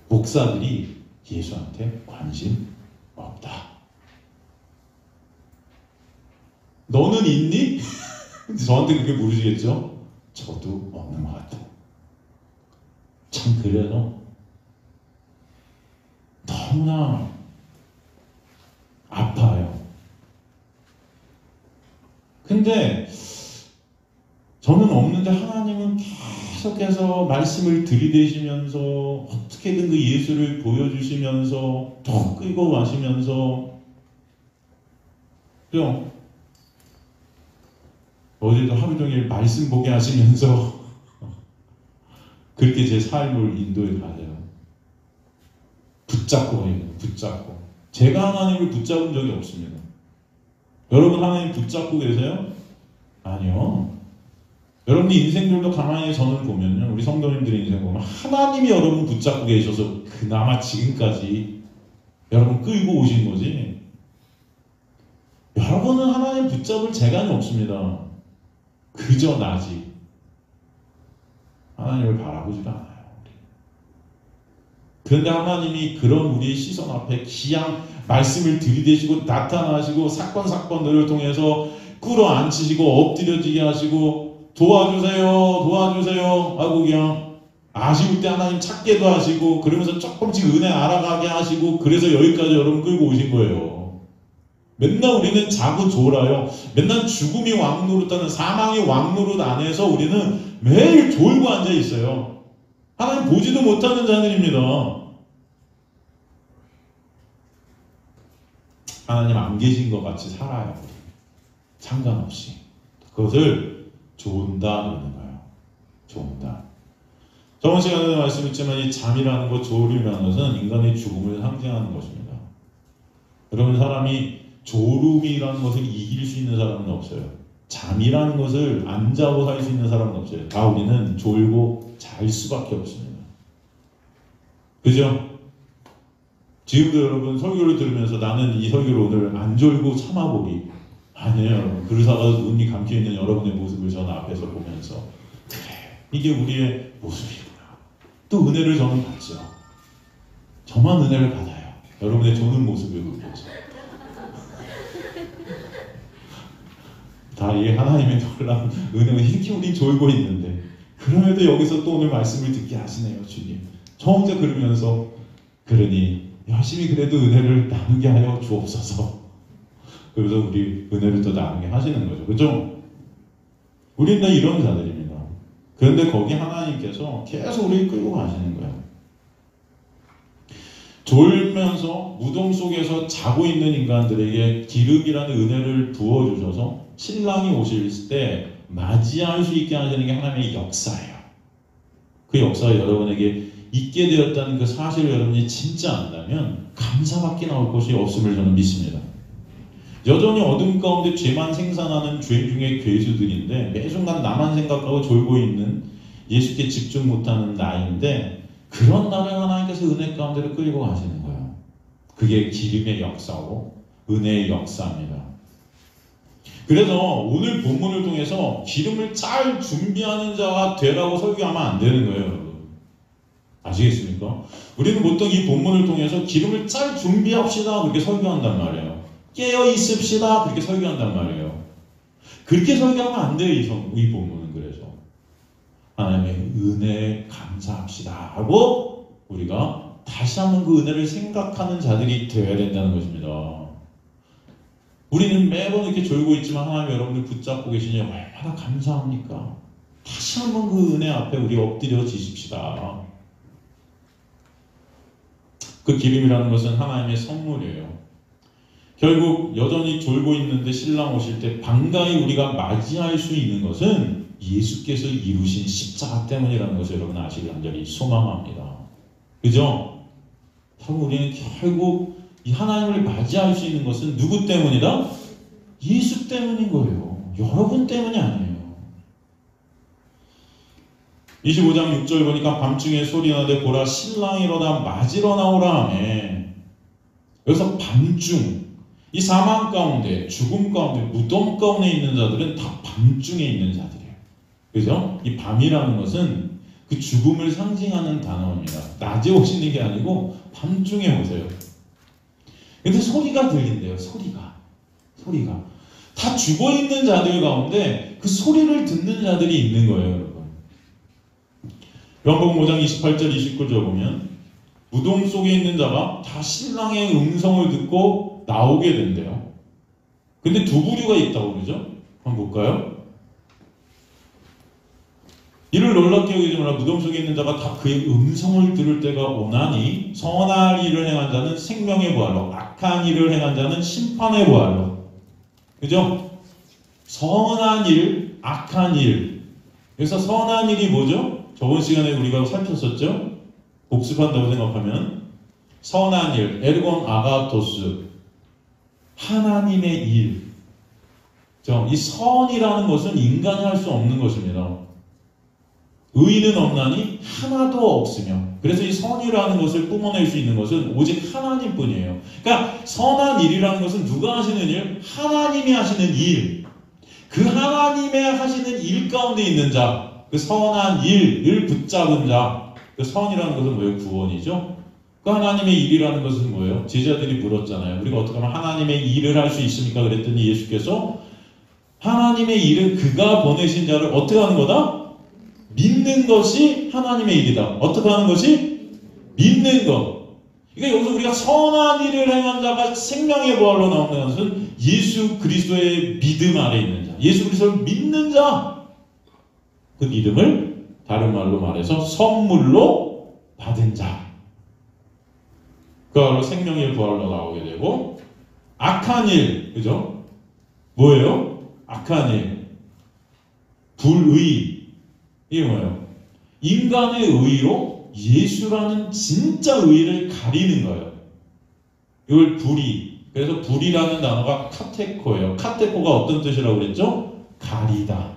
목사들이 예수한테 관심 없다. 너는 있니? 저한테 그렇게 물으시겠죠? 저도 없는 것 같아요. 참 그래서 너무나 근데 저는 없는데 하나님은 계속해서 말씀을 들이대시면서 어떻게든 그 예수를 보여주시면서 더 끌고 가시면서 그죠? 어제도 하루 종일 말씀 보게 하시면서 그렇게 제 삶을 인도해 가세요. 붙잡고 해요. 붙잡고. 제가 하나님을 붙잡은 적이 없습니다. 여러분 하나님 붙잡고 계세요? 아니요. 여러분 인생들도 가만히 저는 보면요. 우리 성도님들의 인생 보면 하나님이 여러분 붙잡고 계셔서 그나마 지금까지 여러분 끌고 오신 거지. 여러분은 하나님 붙잡을 재간이 없습니다. 그저 나지. 하나님을 바라보지도 않아요. 그런데 하나님이 그런 우리의 시선 앞에 기양 말씀을 들이대시고 나타나시고 사건들을 통해서 끌어안치시고 엎드려지게 하시고 도와주세요 하고 그냥 아쉬울 때 하나님 찾게도 하시고 그러면서 조금씩 은혜 알아가게 하시고 그래서 여기까지 여러분 끌고 오신 거예요. 맨날 우리는 자고 졸아요. 맨날 죽음이 왕노릇하는 사망의 왕노릇 안에서 우리는 매일 졸고 앉아 있어요. 하나님 보지도 못하는 자들입니다. 하나님 안 계신 것 같이 살아요. 상관없이. 그것을 좋은다 그러는 거예요. 좋은다. 저번 시간에 말씀했지만 이 잠이라는 것, 졸음이라는 것은 인간의 죽음을 상징하는 것입니다. 여러분 사람이 졸음이라는 것을 이길 수 있는 사람은 없어요. 잠이라는 것을 안 자고 살 수 있는 사람은 없어요. 다 우리는 졸고 잘 수밖에 없습니다. 그죠? 지금도 여러분 설교를 들으면서 나는 이 설교를 오늘 안 졸고 참아보리. 아니에요 여러분. 그러다가 눈이 감겨있는 여러분의 모습을 저는 앞에서 보면서 그래 이게 우리의 모습이구나. 또 은혜를 저는 받죠. 저만 은혜를 받아요. 여러분의 조는 모습을 보면서. 다 이 하나님의 놀라운 은혜는 이렇게 우리 졸고 있는데 그럼에도 여기서 또 오늘 말씀을 듣게 하시네요 주님. 저 혼자 그러면서 그러니 열심히 그래도 은혜를 나누게 하여 주옵소서. 그래서 우리 은혜를 더 나누게 하시는 거죠. 그죠? 우리는 다 이런 자들입니다. 그런데 거기 하나님께서 계속 우리를 끌고 가시는 거예요. 졸면서 무덤 속에서 자고 있는 인간들에게 기름이라는 은혜를 부어주셔서 신랑이 오실 때 맞이할 수 있게 하시는 게 하나님의 역사예요. 그 역사가 여러분에게 있게 되었다는 그 사실을 여러분이 진짜 안다면 감사밖에 나올 것이 없음을 저는 믿습니다. 여전히 어둠 가운데 죄만 생산하는 죄 중에 괴수들인데 매 순간 나만 생각하고 졸고 있는 예수께 집중 못하는 나인데 그런 나를 하나님께서 은혜 가운데로 끌고 가시는 거예요. 그게 기름의 역사고 은혜의 역사입니다. 그래서 오늘 본문을 통해서 기름을 잘 준비하는 자가 되라고 설교하면 안 되는 거예요, 여러분. 아시겠습니까? 우리는 보통 이 본문을 통해서 기름을 잘 준비합시다 그렇게 설교한단 말이에요. 깨어 있읍시다 그렇게 설교한단 말이에요. 그렇게 설교하면 안 돼요, 이 본문은. 그래서 하나님의 은혜에 감사합시다 하고 우리가 다시 한번 그 은혜를 생각하는 자들이 되어야 된다는 것입니다. 우리는 매번 이렇게 졸고 있지만 하나님 여러분들 붙잡고 계시니 얼마나 감사합니까? 다시 한번 그 은혜 앞에 우리 엎드려 지십시다. 그 기름이라는 것은 하나님의 선물이에요. 결국 여전히 졸고 있는데 신랑 오실 때 반가이 우리가 맞이할 수 있는 것은 예수께서 이루신 십자가 때문이라는 것을 여러분 아시길 간절히 소망합니다. 그죠? 결국 우리는 결국 이 하나님을 맞이할 수 있는 것은 누구 때문이다? 예수 때문인 거예요. 여러분 때문이 아니에요. 25장 6절 보니까 밤중에 소리나되 보라 신랑이 일어나 맞으러 나오라 하며 여기서 밤중 이 사망 가운데 죽음 가운데 무덤 가운데 있는 자들은 다 밤중에 있는 자들이에요. 그죠? 이 밤이라는 것은 그 죽음을 상징하는 단어입니다. 낮에 오시는 게 아니고 밤중에 오세요. 근데 소리가 들린대요. 소리가 다 죽어있는 자들 가운데 그 소리를 듣는 자들이 있는 거예요, 여러분. 요한복음 5장 28절 29절 보면 무덤 속에 있는 자가 다 신랑의 음성을 듣고 나오게 된대요. 근데 두 부류가 있다고 그러죠. 한번 볼까요? 이를 놀랍게 여기지 말라. 무덤 속에 있는 자가 다 그의 음성을 들을 때가 오나니 선한 일을 행한 자는 생명의 부활로 악한 일을 행한 자는 심판의 부활로. 그죠? 선한 일, 악한 일. 그래서 선한 일이 뭐죠? 저번 시간에 우리가 살폈었죠? 복습한다고 생각하면 선한 일, 에르곤 아가토스, 하나님의 일. 이 선이라는 것은 인간이 할 수 없는 것입니다. 의인은 없나니 하나도 없으며. 그래서 이 선이라는 것을 뿜어낼 수 있는 것은 오직 하나님뿐이에요. 그러니까 선한 일이라는 것은 누가 하시는 일? 하나님이 하시는 일. 그 하나님의 하시는 일 가운데 있는 자, 그 선한 일을 붙잡은 자. 그 선이라는 것은 뭐예요? 구원이죠. 그 하나님의 일이라는 것은 뭐예요? 제자들이 물었잖아요. 우리가 어떻게 하면 하나님의 일을 할 수 있습니까? 그랬더니 예수께서 하나님의 일은 그가 보내신 자를 어떻게 하는 거다? 믿는 것이 하나님의 일이다. 어떻게 하는 것이? 믿는 것. 그러니까 여기서 우리가 선한 일을 행한 자가 생명의 부활로 나오는 것은 예수 그리스도의 믿음 아래 있는 자, 예수 그리스도를 믿는 자, 그 믿음을 다른 말로 말해서 선물로 받은 자, 그걸로 생명의 부활로 나오게 되고, 악한 일, 그죠? 뭐예요? 악한 일, 불의. 이게 뭐예요? 인간의 의로 예수라는 진짜 의를 가리는 거예요. 이걸 불의. 그래서 불이라는 단어가 카테코예요. 카테코가 어떤 뜻이라고 그랬죠? 가리다.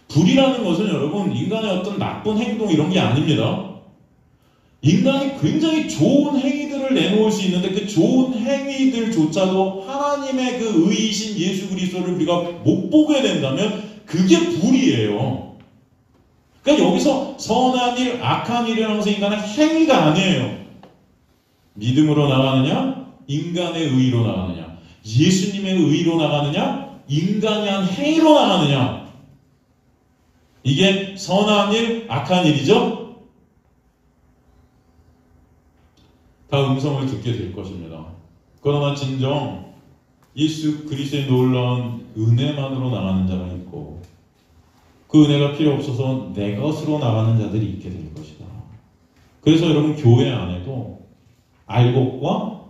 불이라는 것은 여러분 인간의 어떤 나쁜 행동 이런 게 아닙니다. 인간이 굉장히 좋은 행위들을 내놓을 수 있는데 그 좋은 행위들조차도 하나님의 그 의이신 예수 그리스도를 우리가 못 보게 된다면 그게 불이에요. 그러니까 여기서 선한 일, 악한 일이라는 것은 인간의 행위가 아니에요. 믿음으로 나가느냐? 인간의 의로 나가느냐? 예수님의 의로 나가느냐? 인간이 한 행위로 나가느냐? 이게 선한 일, 악한 일이죠? 다 음성을 듣게 될 것입니다. 그러나 진정 예수 그리스도의 놀라운 은혜만으로 나가는 자가 있고 그 은혜가 필요 없어서 내 것으로 나가는 자들이 있게 될 것이다. 그래서 여러분 교회 안에도 알곡과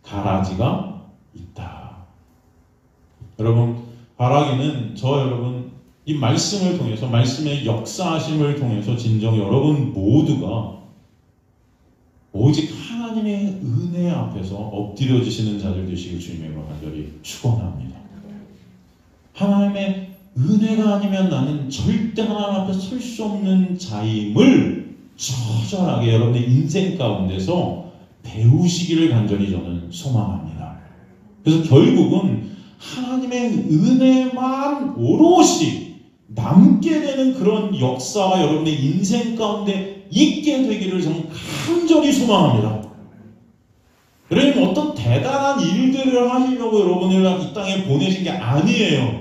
가라지가 있다. 여러분 바라기는 여러분 이 말씀을 통해서 말씀의 역사하심을 통해서 진정 여러분 모두가 오직 하나님의 은혜 앞에서 엎드려지시는 자들 되시길 주님으로 간절히 축원합니다. 하나님의 은혜가 아니면 나는 절대 하나님 앞에 설 수 없는 자임을 처절하게 여러분의 인생 가운데서 배우시기를 간절히 저는 소망합니다. 그래서 결국은 하나님의 은혜만 오롯이 남게 되는 그런 역사가 여러분의 인생 가운데 있게 되기를 저는 간절히 소망합니다. 여러분 어떤 대단한 일들을 하시려고 여러분을 이 땅에 보내신 게 아니에요.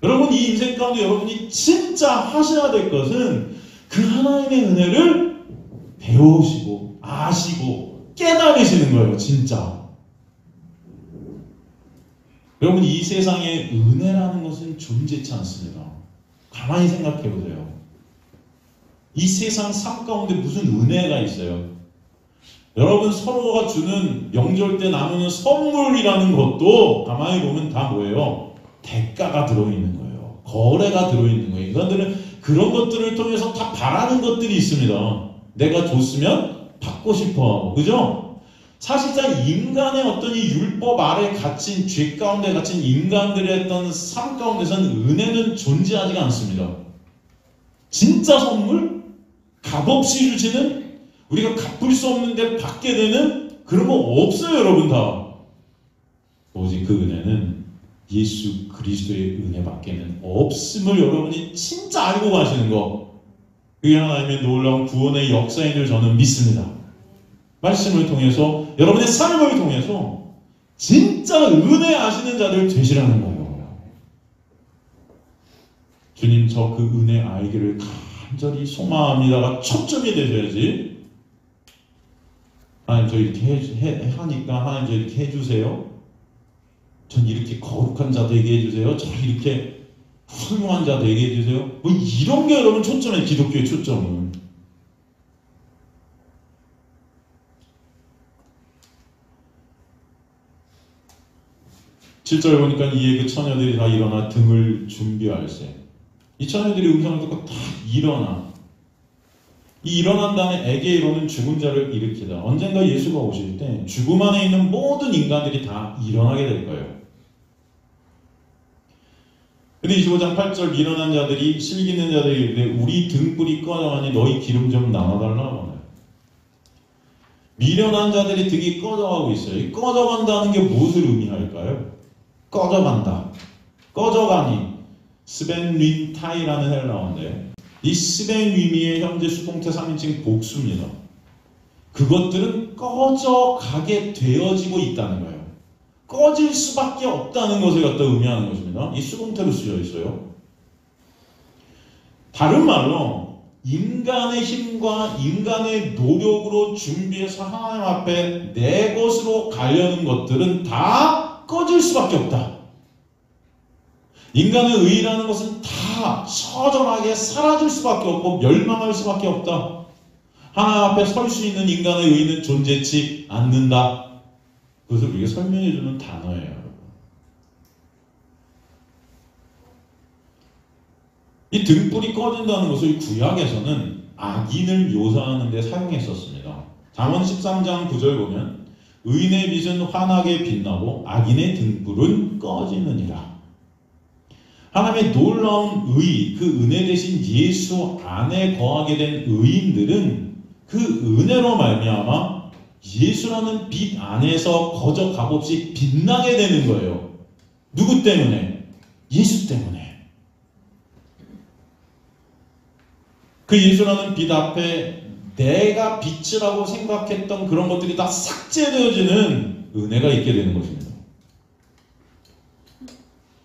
여러분 이 인생 가운데 여러분이 진짜 하셔야 될 것은 그 하나님의 은혜를 배우시고 아시고 깨달으시는 거예요. 진짜. 여러분 이 세상에 은혜라는 것은 존재치 않습니다. 가만히 생각해 보세요. 이 세상 삶 가운데 무슨 은혜가 있어요? 여러분 서로가 주는 명절 때 나누는 선물이라는 것도 가만히 보면 다 뭐예요? 대가가 들어있는 거예요. 거래가 들어있는 거예요. 인간들은 그런 것들을 통해서 다 바라는 것들이 있습니다. 내가 줬으면 받고 싶어하고, 그죠? 사실상 인간의 어떤 이 율법 아래 갇힌 죄 가운데 갇힌 인간들의 어떤 삶 가운데서는 은혜는 존재하지가 않습니다. 진짜 선물? 값없이 주시는 우리가 갚을 수 없는데 받게 되는 그런 거 없어요, 여러분 다. 오직 그 은혜는 예수 그리스도의 은혜밖에는 없음을 여러분이 진짜 알고 가시는 거. 그게 하나님의 놀라운 구원의 역사인 줄 저는 믿습니다. 말씀을 통해서 여러분의 삶을 통해서 진짜 은혜 아시는 자들 되시라는 거예요. 주님 저 그 은혜 알기를 간절히 소망합니다가 초점이 되셔야지. 하나님 저 이렇게 하니까 하나님 저 이렇게 해주세요. 전 이렇게 거룩한 자 되게 해주세요. 저 이렇게 훌륭한 자 되게 해주세요. 뭐 이런 게 여러분 초점이에요. 기독교의 초점은. (7절) 보니까 이에 그 처녀들이 다 일어나 등을 준비할세. 이 처녀들이 음성을 듣고 다 일어나. 이 일어난 다음에 에게이로는 죽은 자를 일으키다. 언젠가 예수가 오실 때 죽음 안에 있는 모든 인간들이 다 일어나게 될 거예요. 근데 25장 8절 일어난 자들이 실기 있는 자들이 이르되 우리 등불이 꺼져가니 너희 기름 좀 나눠달라고. 미련한 자들이 등이 꺼져가고 있어요. 이 꺼져간다는 게 무엇을 의미할까요? 꺼져간다. 꺼져가니 스벤윈타이라는 헬라어인데 이 스벤위미의 현재 수동태 3인칭 복수입니다. 그것들은 꺼져가게 되어지고 있다는 거예요. 꺼질 수밖에 없다는 것을 갖다 의미하는 것입니다. 이 수동태로 쓰여 있어요. 다른 말로 인간의 힘과 인간의 노력으로 준비해서 하나님 앞에 내 것으로 가려는 것들은 다 꺼질 수밖에 없다. 인간의 의라는 것은 다 처절하게 사라질 수밖에 없고 멸망할 수밖에 없다. 하나님 앞에 설 수 있는 인간의 의는 존재치 않는다. 그것을 우리가 설명해주는 단어예요. 이 등불이 꺼진다는 것을 구약에서는 악인을 묘사하는 데 사용했었습니다. 잠언 13장 9절 보면 의인의 빛은 환하게 빛나고 악인의 등불은 꺼지느니라. 하나님의 놀라운 의, 그 은혜 대신 예수 안에 거하게 된 의인들은 그 은혜로 말미암아 예수라는 빛 안에서 거저 값없이 빛나게 되는 거예요. 누구 때문에? 예수 때문에. 그 예수라는 빛 앞에 내가 빛이라고 생각했던 그런 것들이 다 삭제되어지는 은혜가 있게 되는 것입니다.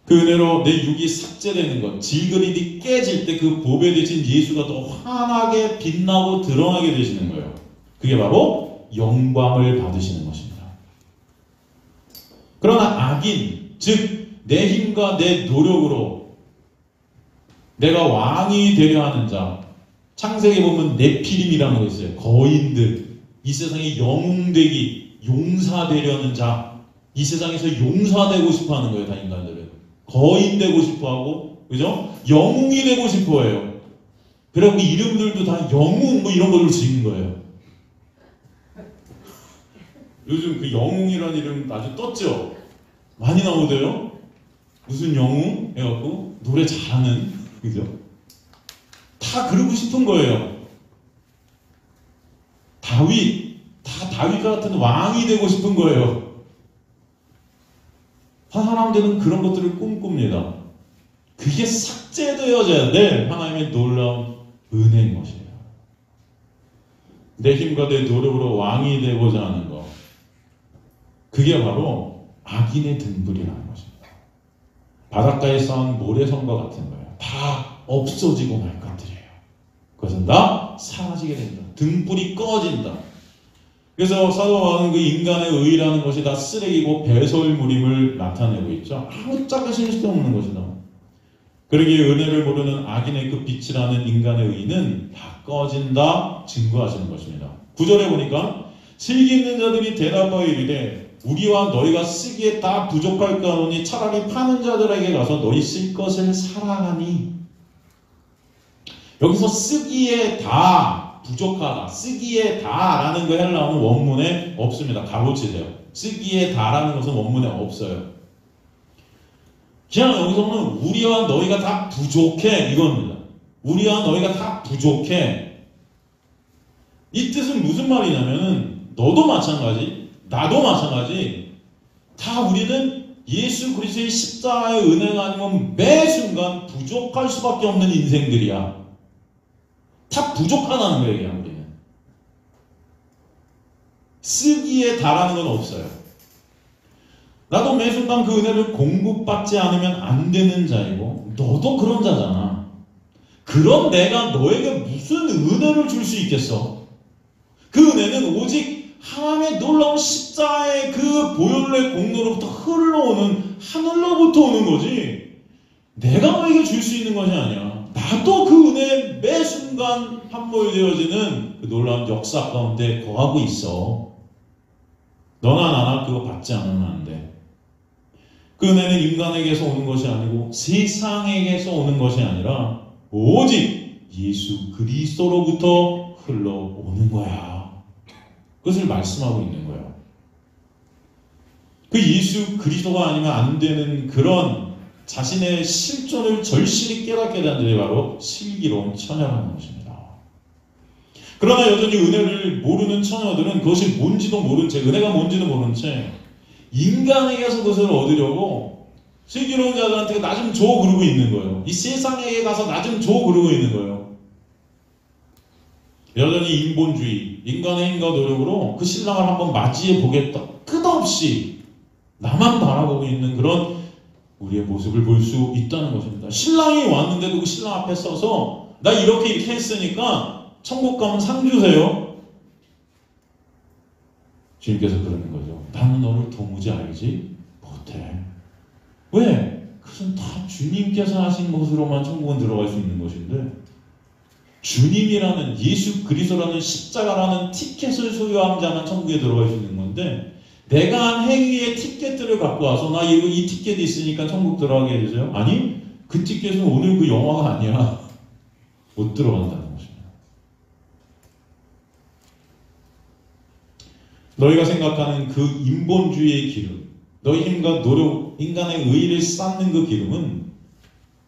그 은혜로 내 육이 삭제되는 것, 질그릇이 깨질 때 그 보배 대신 예수가 더 환하게 빛나고 드러나게 되시는 거예요. 그게 바로 영광을 받으시는 것입니다. 그러나 악인, 즉 내 힘과 내 노력으로 내가 왕이 되려 하는 자, 창세기에 보면 네피림이라는 거 있어요. 거인들, 이 세상에 영웅되기, 용사되려는 자, 이 세상에서 용사되고 싶어하는 거예요. 다 인간들은 거인 되고 싶어하고, 그죠? 영웅이 되고 싶어해요. 그리고 이름들도 다 영웅 뭐 이런 걸로 지은 거예요. 요즘 그 영웅이라는 이름 아주 떴죠? 많이 나오대요. 무슨 영웅? 해갖고 노래 잘하는, 그죠? 다 그러고 싶은 거예요. 다윗 같은 왕이 되고 싶은 거예요. 사람들은 그런 것들을 꿈꿉니다. 그게 삭제되어져야 될 하나님의 놀라운 은혜인 것이에요. 내 힘과 내 노력으로 왕이 되고자 하는 것, 그게 바로 악인의 등불이라는 것입니다. 바닷가에 쌓은 모래성과 같은 거예요. 다 없어지고 말 것들이에요. 그것은 다 사라지게 된다. 등불이 꺼진다. 그래서 사도 바울은 그 인간의 의라는 것이 다 쓰레기고 배설물임을 나타내고 있죠. 아무짝에 쓸데없는 것이다. 그러기에 은혜를 모르는 악인의 그 빛이라는 인간의 의는 다 꺼진다 증거하시는 것입니다. 9절에 보니까 실기 있는 자들이 대답하여 이르되 우리와 너희가 쓰기에 다 부족할까 하노니 차라리 파는 자들에게 가서 너희 쓸 것을 사라 하니. 여기서 쓰기에 다 부족하다, 쓰기에 다라는 거 헬라어는 원문에 없습니다. 가로치세요. 쓰기에 다라는 것은 원문에 없어요. 그냥 여기서는 우리와 너희가 다 부족해 이겁니다. 우리와 너희가 다 부족해. 이 뜻은 무슨 말이냐면은 너도 마찬가지, 나도 마찬가지, 다 우리는 예수 그리스도의 십자가의 은혜가 아니면 매 순간 부족할 수밖에 없는 인생들이야. 다 부족하다는 거예요, 그냥 우리는. 쓰기에 달하는 건 없어요. 나도 매 순간 그 은혜를 공급받지 않으면 안 되는 자이고, 너도 그런 자잖아. 그럼 내가 너에게 무슨 은혜를 줄 수 있겠어? 그 은혜는 오직 하나님의 놀라운 십자가의 그 보혈의 공로로부터 흘러오는, 하늘로부터 오는 거지, 내가 너에게 줄 수 있는 것이 아니야. 나도 그 은혜에 매 순간 함몰되어지는 그 놀라운 역사 가운데 거하고 있어. 너나 나나 그거 받지 않으면 안 돼. 그 은혜는 인간에게서 오는 것이 아니고 세상에게서 오는 것이 아니라 오직 예수 그리스도로부터 흘러오는 거야. 그것을 말씀하고 있는 거예요. 그 예수 그리스도가 아니면 안 되는 그런 자신의 실존을 절실히 깨닫게 된 자들이 바로 슬기로운 처녀라는 것입니다. 그러나 여전히 은혜를 모르는 처녀들은 그것이 뭔지도 모른 채, 은혜가 뭔지도 모른 채 인간에게서 그것을 얻으려고 슬기로운 자들한테 나 좀 줘 그러고 있는 거예요. 이 세상에 가서 나 좀 줘 그러고 있는 거예요. 여전히 인본주의, 인간의 힘과 노력으로 그 신랑을 한번 맞이해 보겠다, 끝없이 나만 바라보고 있는 그런 우리의 모습을 볼 수 있다는 것입니다. 신랑이 왔는데도 그 신랑 앞에 서서 나 이렇게 했으니까 천국 가면 상 주세요. 주님께서 그러는 거죠. 나는 너를 도무지 알지 못해. 왜? 그것은 다 주님께서 하신 것으로만 천국은 들어갈 수 있는 것인데, 주님이라는 예수 그리스도라는 십자가라는 티켓을 소유한 자만 천국에 들어갈 수 있는 건데, 내가 한 행위의 티켓들을 갖고 와서 나 이 티켓이 있으니까 천국 들어가게 해주세요. 아니, 그 티켓은 오늘 그 영화가 아니야. 못 들어간다는 것입니다. 너희가 생각하는 그 인본주의의 기름, 너희 힘과 노력, 인간의 의의를 쌓는 그 기름은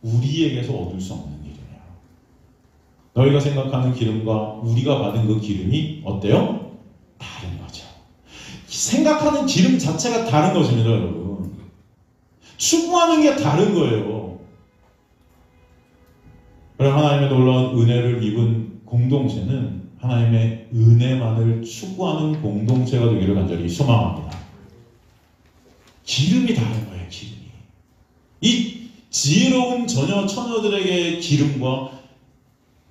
우리에게서 얻을 수 없는 기름이야. 너희가 생각하는 기름과 우리가 받은 그 기름이 어때요? 다른 거죠. 생각하는 기름 자체가 다른 것입니다, 여러분. 추구하는 게 다른 거예요. 그럼 하나님의 놀라운 은혜를 입은 공동체는 하나님의 은혜만을 추구하는 공동체가 되기를 간절히 소망합니다. 기름이 다른 거예요, 기름이. 이 지혜로운 처녀들에게 기름과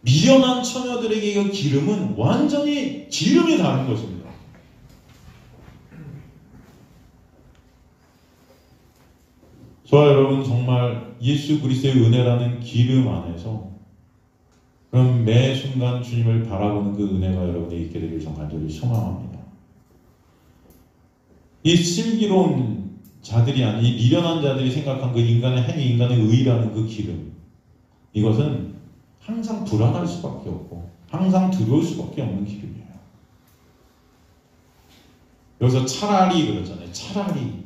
미련한 처녀들에게 기름은 완전히 기름이 다른 것입니다. 저와 여러분 정말 예수 그리스도의 은혜라는 기름 안에서 그럼 매 순간 주님을 바라보는 그 은혜가 여러분에 있게 되길 간절히 소망합니다. 이 슬기로운 자들이 아닌 이 미련한 자들이 생각한 그 인간의 행위, 인간의 의라는 그 기름, 이것은 항상 불안할 수밖에 없고 항상 두려울 수밖에 없는 기름이에요. 여기서 차라리 그러잖아요. 차라리.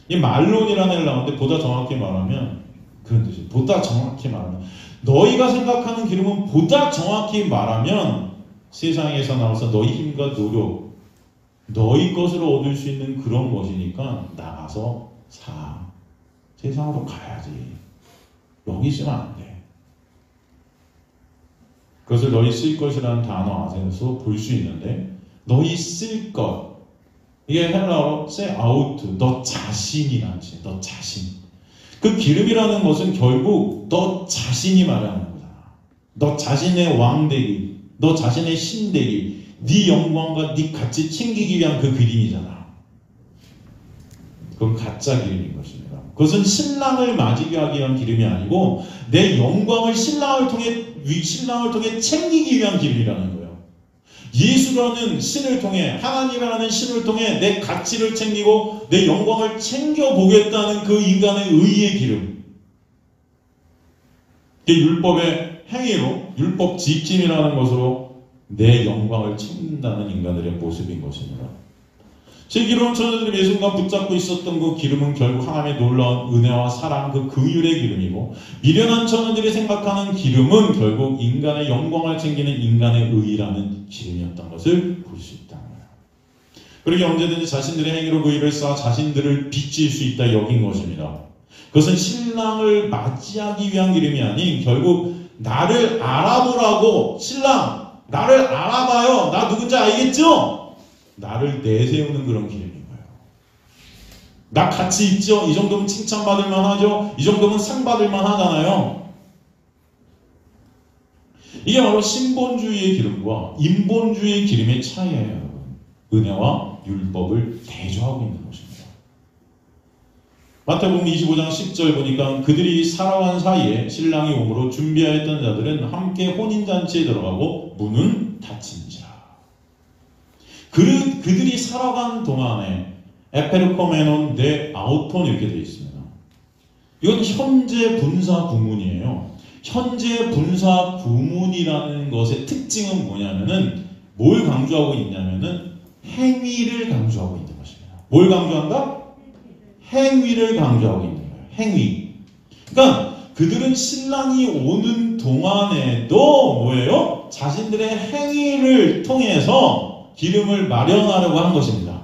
이 말론이라는 애를 나오는데 보다 정확히 말하면 그런 뜻이에요. 보다 정확히 말하면 너희가 생각하는 기름은 보다 정확히 말하면 세상에서 나와서 너희 힘과 노력, 너희 것으로 얻을 수 있는 그런 것이니까 나가서 사. 세상으로 가야지. 여기 있으면 안 돼. 그것을 너희 쓸 것이라는 단어 안에서 볼 수 있는데, 너희 쓸 것, 이게 헬라어로 say out, 너 자신이라는 뜻이에요. 너 자신. 그 기름이라는 것은 결국 너 자신이 말하는 거잖아. 너 자신의 왕되기, 너 자신의 신되기, 네 영광과 네 가치 챙기기 위한 그 기름이잖아. 그건 가짜 기름인 것입니다. 그것은 신랑을 맞이하기 위한 기름이 아니고 내 영광을 신랑을 통해 챙기기 위한 기름이라는 거예요. 예수라는 신을 통해, 하나님이라는 신을 통해 내 가치를 챙기고 내 영광을 챙겨보겠다는 그 인간의 의의 기름. 율법의 행위로, 율법 지킴이라는 것으로 내 영광을 챙긴다는 인간들의 모습인 것입니다. 슬기로운 처녀들이 매 순간 붙잡고 있었던 그 기름은 결국 하나님의 놀라운 은혜와 사랑, 그 긍휼의 기름이고, 미련한 처녀들이 생각하는 기름은 결국 인간의 영광을 챙기는 인간의 의라는 기름이었던 것을 볼 수 있다는 거예요. 그러게 언제든지 자신들의 행위로 그 일을 쌓아 자신들을 빚질 수 있다 여긴 것입니다. 그것은 신랑을 맞이하기 위한 기름이 아닌 결국 나를 알아보라고, 신랑 나를 알아봐요, 나 누군지 알겠죠? 나를 내세우는 그런 기름인 거예요. 나 가치 있죠? 이 정도면 칭찬받을 만하죠? 이 정도면 상 받을 만하잖아요. 이게 바로 신본주의의 기름과 인본주의의 기름의 차이예요. 은혜와 율법을 대조하고 있는 것입니다. 마태복음 25장 10절 보니까 그들이 살아간 사이에 신랑이 오므로 준비하였던 자들은 함께 혼인잔치에 들어가고 문은 닫힌지라. 그들이 살아간 동안에 에페르코메논 네 아우톤 이렇게 되어 있습니다. 이건 현재 분사 구문이에요. 현재 분사 구문이라는 것의 특징은 뭐냐면은 뭘 강조하고 있냐면은 행위를 강조하고 있는 것입니다. 뭘 강조한다? 행위를 강조하고 있는 거예요. 행위. 그러니까 그들은 신랑이 오는 동안에도 뭐예요? 자신들의 행위를 통해서 기름을 마련하려고 한 것입니다.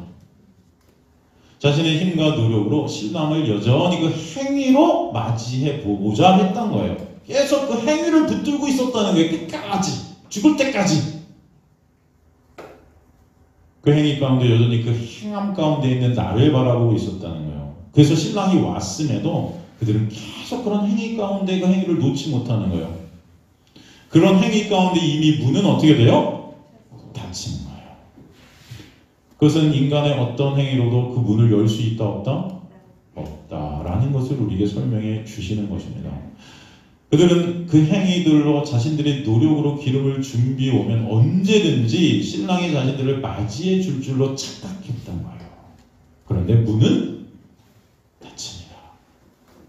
자신의 힘과 노력으로 신랑을 여전히 그 행위로 맞이해 보고자 했던 거예요. 계속 그 행위를 붙들고 있었다는 거예요. 끝까지. 죽을 때까지. 그 행위 가운데 여전히 그 행함 가운데 있는 나를 바라보고 있었다는 거예요. 그래서 신랑이 왔음에도 그들은 계속 그런 행위 가운데 그 행위를 놓지 못하는 거예요. 그런 행위 가운데 이미 문은 어떻게 돼요? 닫히는 거예요. 그것은 인간의 어떤 행위로도 그 문을 열 수 있다 없다? 없다라는 것을 우리에게 설명해 주시는 것입니다. 그들은 그 행위들로 자신들의 노력으로 기름을 준비해 오면 언제든지 신랑이 자신들을 맞이해 줄 줄로 착각했던 거예요. 그런데 문은 닫힙니다.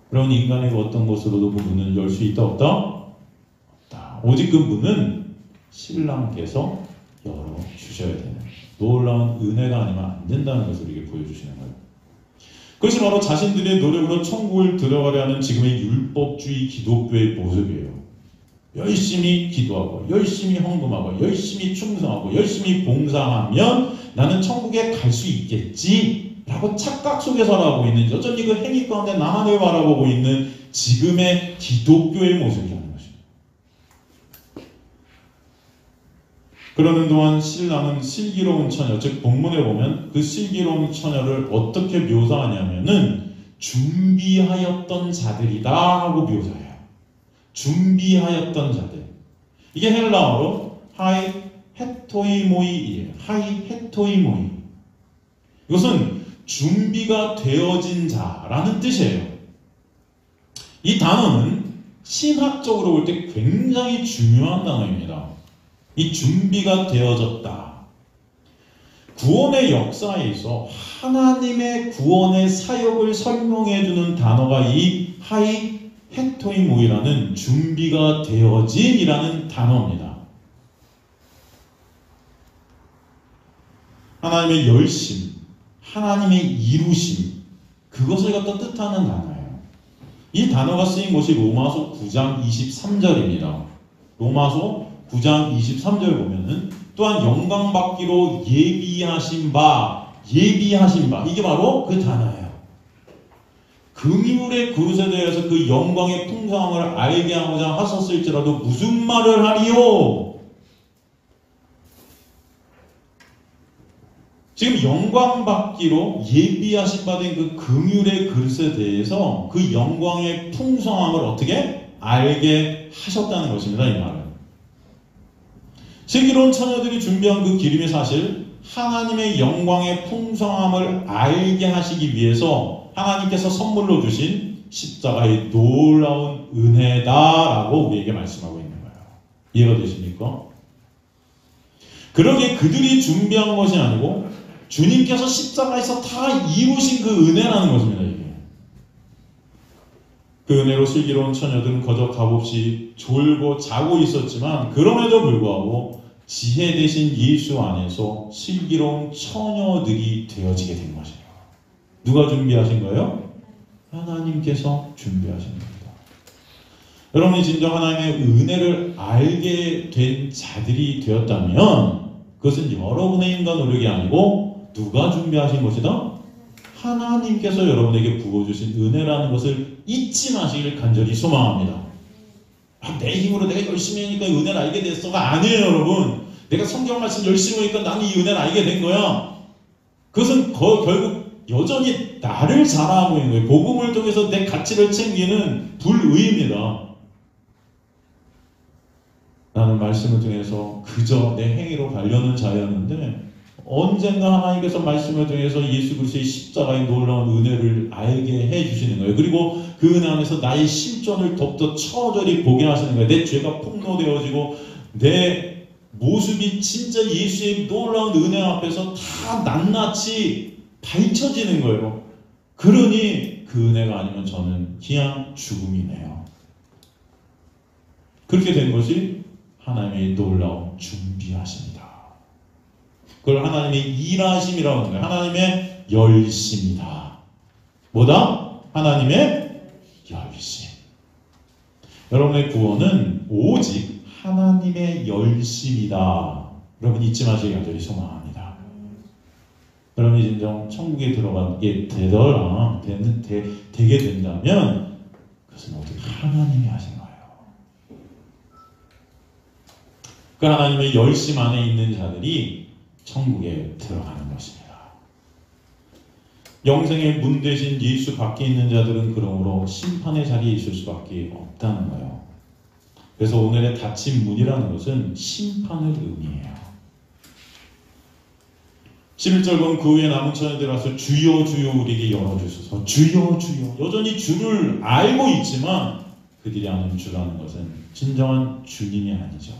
그런 인간의 어떤 것으로도 그 문을 열 수 있다 없다? 없다. 오직 그 문은 신랑께서 열어주셔야 되는 놀라운 은혜가 아니면 안 된다는 것을 우리에게 보여주시는 거예요. 그것이 바로 자신들의 노력으로 천국을 들어가려 하는 지금의 율법주의 기독교의 모습이에요. 열심히 기도하고 열심히 헌금하고 열심히 충성하고 열심히 봉사하면 나는 천국에 갈 수 있겠지 라고 착각 속에 살아가고 있는, 여전히 그 행위 가운데 나만을 바라보고 있는 지금의 기독교의 모습이라는 것입니다. 그러는 동안 신랑은 슬기로운 처녀, 즉 본문에 보면 그 슬기로운 처녀를 어떻게 묘사하냐면은 준비하였던 자들이다 하고 묘사해요. 준비하였던 자들. 이게 헬라어로 하이 헤토이모이예요. 하이 헤토이모이. 이것은 준비가 되어진 자라는 뜻이에요. 이 단어는 신학적으로 볼 때 굉장히 중요한 단어입니다. 이 준비가 되어졌다. 구원의 역사에 있어 하나님의 구원의 사역을 설명해주는 단어가 이 하이 헤토이모이라는 준비가 되어진이라는 단어입니다. 하나님의 열심, 하나님의 이루심, 그것을 갖다 뜻하는 단어예요. 이 단어가 쓰인 것이 로마서 9장 23절입니다. 로마서 9장 23절 보면은 또한 영광받기로 예비하신 바, 이게 바로 그 단어예요. 긍휼의 그릇에 대해서 그 영광의 풍성함을 알게 하고자 하셨을지라도 무슨 말을 하리요? 지금 영광받기로 예비하신 바 된 그 긍휼의 그릇에 대해서 그 영광의 풍성함을 어떻게 알게 하셨다는 것입니다. 이 말은. 슬기로운 처녀들이 준비한 그 기름이 사실 하나님의 영광의 풍성함을 알게 하시기 위해서 하나님께서 선물로 주신 십자가의 놀라운 은혜다라고 우리에게 말씀하고 있는 거예요. 이해가 되십니까? 그러게 그들이 준비한 것이 아니고 주님께서 십자가에서 다 이루신 그 은혜라는 것입니다. 이게. 그 은혜로 슬기로운 처녀들은 거저 값없이 졸고 자고 있었지만 그럼에도 불구하고 지혜 되신 예수 안에서 슬기로운 처녀들이 되어지게 된 것이에요. 누가 준비하신 거예요? 하나님께서 준비하신 겁니다. 여러분이 진정 하나님의 은혜를 알게 된 자들이 되었다면 그것은 여러분의 인간 노력이 아니고 누가 준비하신 것이다? 하나님께서 여러분에게 부어주신 은혜라는 것을 잊지 마시길 간절히 소망합니다. 내 힘으로 내가 열심히 하니까 은혜를 알게 됐어가 아니에요, 여러분. 내가 성경 말씀 열심히 하니까 나는 이 은혜를 알게 된 거야. 그것은 결국 여전히 나를 자랑하고 있는 거예요. 복음을 통해서 내 가치를 챙기는 불의입니다. 나는 말씀을 통해서 그저 내 행위로 가려는 자였는데 언젠가 하나님께서 말씀을 통해서 예수 그리스도의 십자가의 놀라운 은혜를 알게 해주시는 거예요. 그리고 그 은혜 안에서 나의 심전을 더욱더 처절히 보게 하시는 거예요. 내 죄가 폭로되어지고 내 모습이 진짜 예수의 놀라운 은혜 앞에서 다 낱낱이 밝혀지는 거예요. 그러니 그 은혜가 아니면 저는 그냥 죽음이네요. 그렇게 된 것이 하나님의 놀라운 준비하십니다. 그걸 하나님의 일하심이라고 하는 거예요. 하나님의 열심이다. 뭐다? 하나님의 열심. 여러분의 구원은 오직 하나님의 열심이다. 여러분 잊지 마시기 간절히 소망합니다. 여러분이 진정 천국에 들어가게 되게 된다면 그것은 오직 하나님이 하신 거예요. 그 하나님의 열심 안에 있는 자들이 천국에 들어가는 것입니다. 영생의 문 대신 예수 밖에 있는 자들은 그러므로 심판의 자리에 있을 수밖에 없다는 거예요. 그래서 오늘의 닫힌 문이라는 것은 심판을 의미해요. 11절 보면 그 후에 남은 처녀들이 와서 주여 주여 우리에게 열어주소서. 주여 주여. 여전히 주를 알고 있지만 그들이 아는 주라는 것은 진정한 주님이 아니죠.